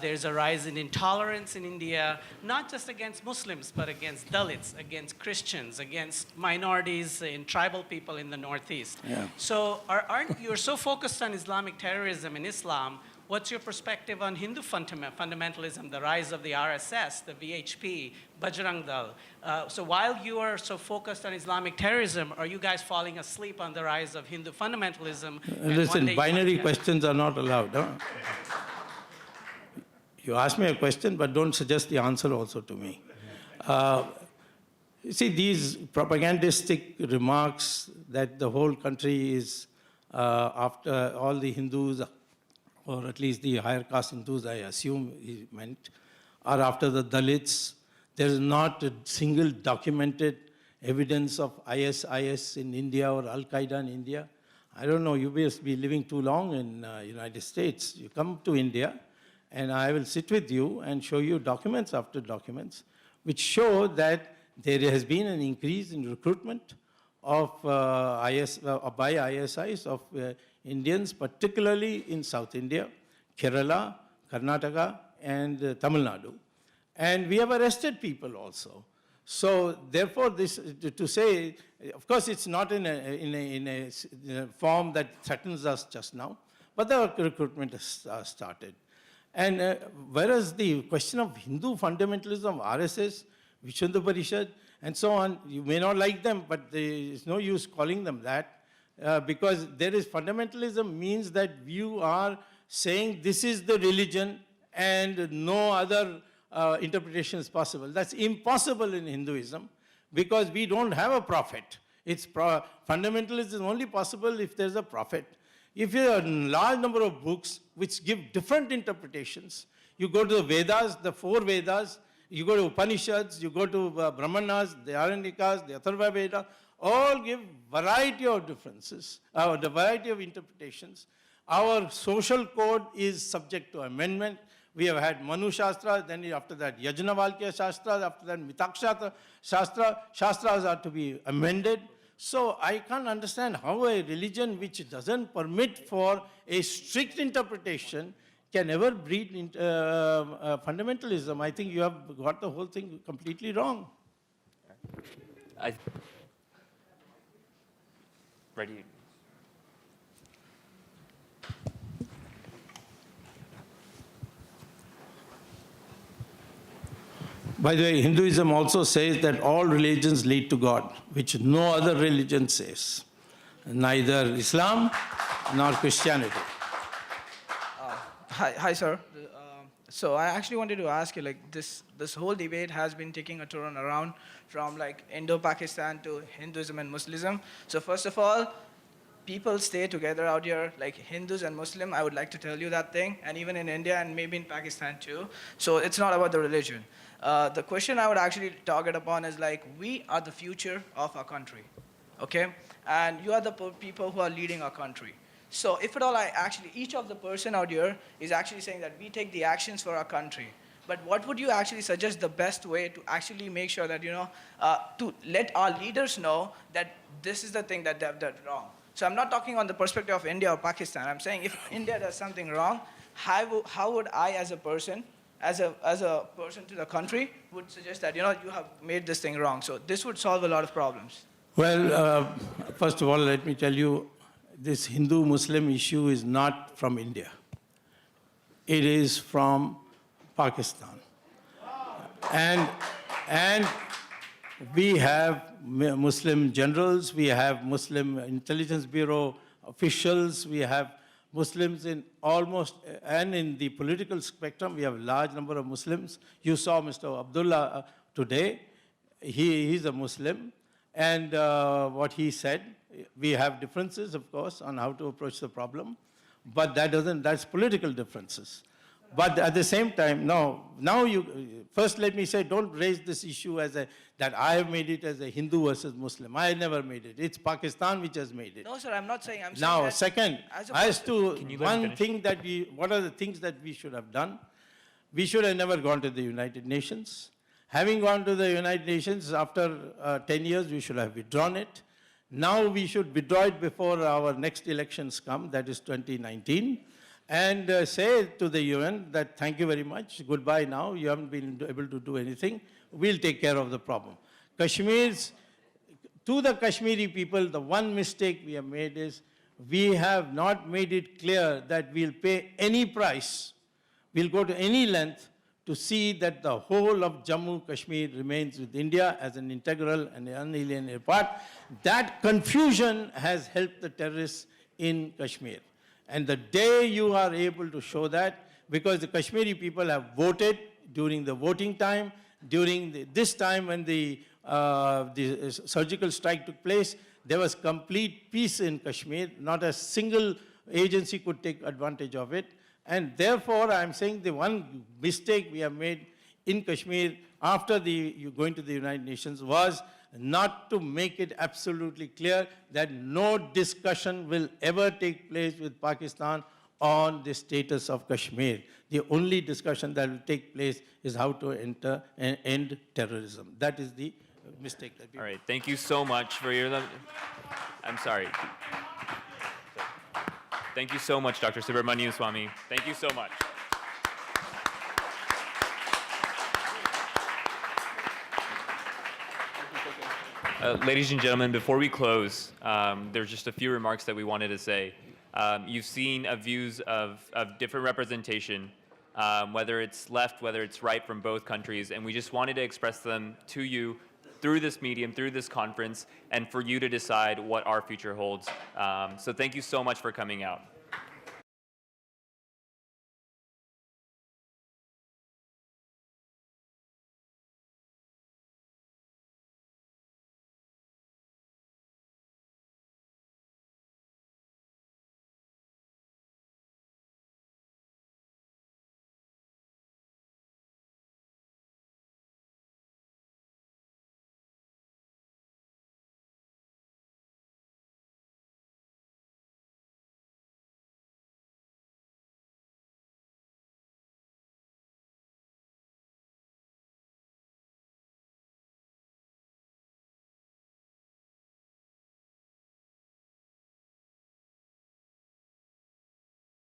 there's a rise in intolerance in India, not just against Muslims, but against Dalits, against Christians, against minorities and tribal people in the Northeast. Yeah. So you're so focused on Islamic terrorism in Islam. What's your perspective on Hindu fundamentalism, the rise of the RSS, the VHP, Bajrang Dal? So while you are so focused on Islamic terrorism, are you guys falling asleep on the rise of Hindu fundamentalism? Listen, binary questions are not allowed. Huh? You ask me a question, but don't suggest the answer also to me. You see, these propagandistic remarks that the whole country is after all the Hindus, or at least the higher caste Hindus, I assume he meant, are after the Dalits. There is not a single documented evidence of ISIS in India or Al-Qaeda in India. I don't know, you must be living too long in United States. You come to India, and I will sit with you and show you documents after documents, which show that there has been an increase in recruitment of by ISIS of Indians, particularly in South India, Kerala, Karnataka, and Tamil Nadu. And we have arrested people also. So therefore, this to say, of course, it's not in a form that threatens us just now, but the recruitment has started. And whereas the question of Hindu fundamentalism, RSS, Vishnu Parishad, and so on, you may not like them, but there is no use calling them that. Because there is fundamentalism means that you are saying this is the religion and no other interpretation is possible. That's impossible in Hinduism because we don't have a prophet. Fundamentalism is only possible if there's a prophet. If you have a large number of books which give different interpretations, you go to the Vedas, the 4 Vedas, You go to Upanishads, you go to Brahmanas, the Aranyakas, the Atharva Veda, all give variety of differences, the variety of interpretations. Our social code is subject to amendment. We have had Manu Shastra, then after that Yajnavalkya Shastra, after that Mitakshatra Shastra. Shastras are to be amended. So I can't understand how a religion which doesn't permit for a strict interpretation can ever breed fundamentalism. I think you have got the whole thing completely wrong. Ready? By the way, Hinduism also says that all religions lead to God, which no other religion says. Neither Islam nor Christianity. Hi, sir. So I actually wanted to ask you, like, this whole debate has been taking a turn around from like Indo-Pakistan to Hinduism and Muslim. So first of all, people stay together out here, like Hindus and Muslim. I would like to tell you that thing, and even in India and maybe in Pakistan too. So it's not about the religion. The question I would actually target upon is like, we are the future of our country, okay? And you are the people who are leading our country. So if at all each of the person out here is actually saying that we take the actions for our country, but what would you actually suggest the best way to actually make sure that, to let our leaders know that this is the thing that they've done wrong? So I'm not talking on the perspective of India or Pakistan. I'm saying if India does something wrong, how would I as a person, as a person to the country, would suggest that, you have made this thing wrong. So this would solve a lot of problems. Well, first of all, let me tell you, this Hindu-Muslim issue is not from India. It is from Pakistan. And we have Muslim generals, we have Muslim Intelligence Bureau officials, we have Muslims in almost, and in the political spectrum, we have a large number of Muslims. You saw Mr. Abdullah today. He's a Muslim. And what he said, we have differences, of course, on how to approach the problem. But that's political differences. But at the same time, first let me say, don't raise this issue that I have made it as a Hindu versus Muslim. I never made it. It's Pakistan which has made it. No, sir, I'm not saying. Now, second, as to one finish? thing what are the things that we should have done? We should have never gone to the United Nations. Having gone to the United Nations, after 10 years, we should have withdrawn it. Now we should withdraw it before our next elections come, that is 2019, and say to the UN that thank you very much, goodbye now, you haven't been able to do anything, we'll take care of the problem. To the Kashmiri people, the one mistake we have made is we have not made it clear that we'll pay any price, we'll go to any length to see that the whole of Jammu Kashmir remains with India as an integral and unalienated part. That confusion has helped the terrorists in Kashmir. And the day you are able to show that, because the Kashmiri people have voted during the voting time, during this time when the surgical strike took place, there was complete peace in Kashmir. Not a single agency could take advantage of it. And therefore, I'm saying the one mistake we have made in Kashmir after going to the United Nations was not to make it absolutely clear that no discussion will ever take place with Pakistan on the status of Kashmir. The only discussion that will take place is how to end terrorism. That is the mistake that we All right, thank you so much for your... I'm sorry. Thank you so much, Dr. Subramanian Swamy. Thank you so much. Ladies and gentlemen, before we close, there's just a few remarks that we wanted to say. You've seen views of different representation, whether it's left, whether it's right from both countries, and we just wanted to express them to you through this medium, through this conference, and for you to decide what our future holds. So thank you so much for coming out.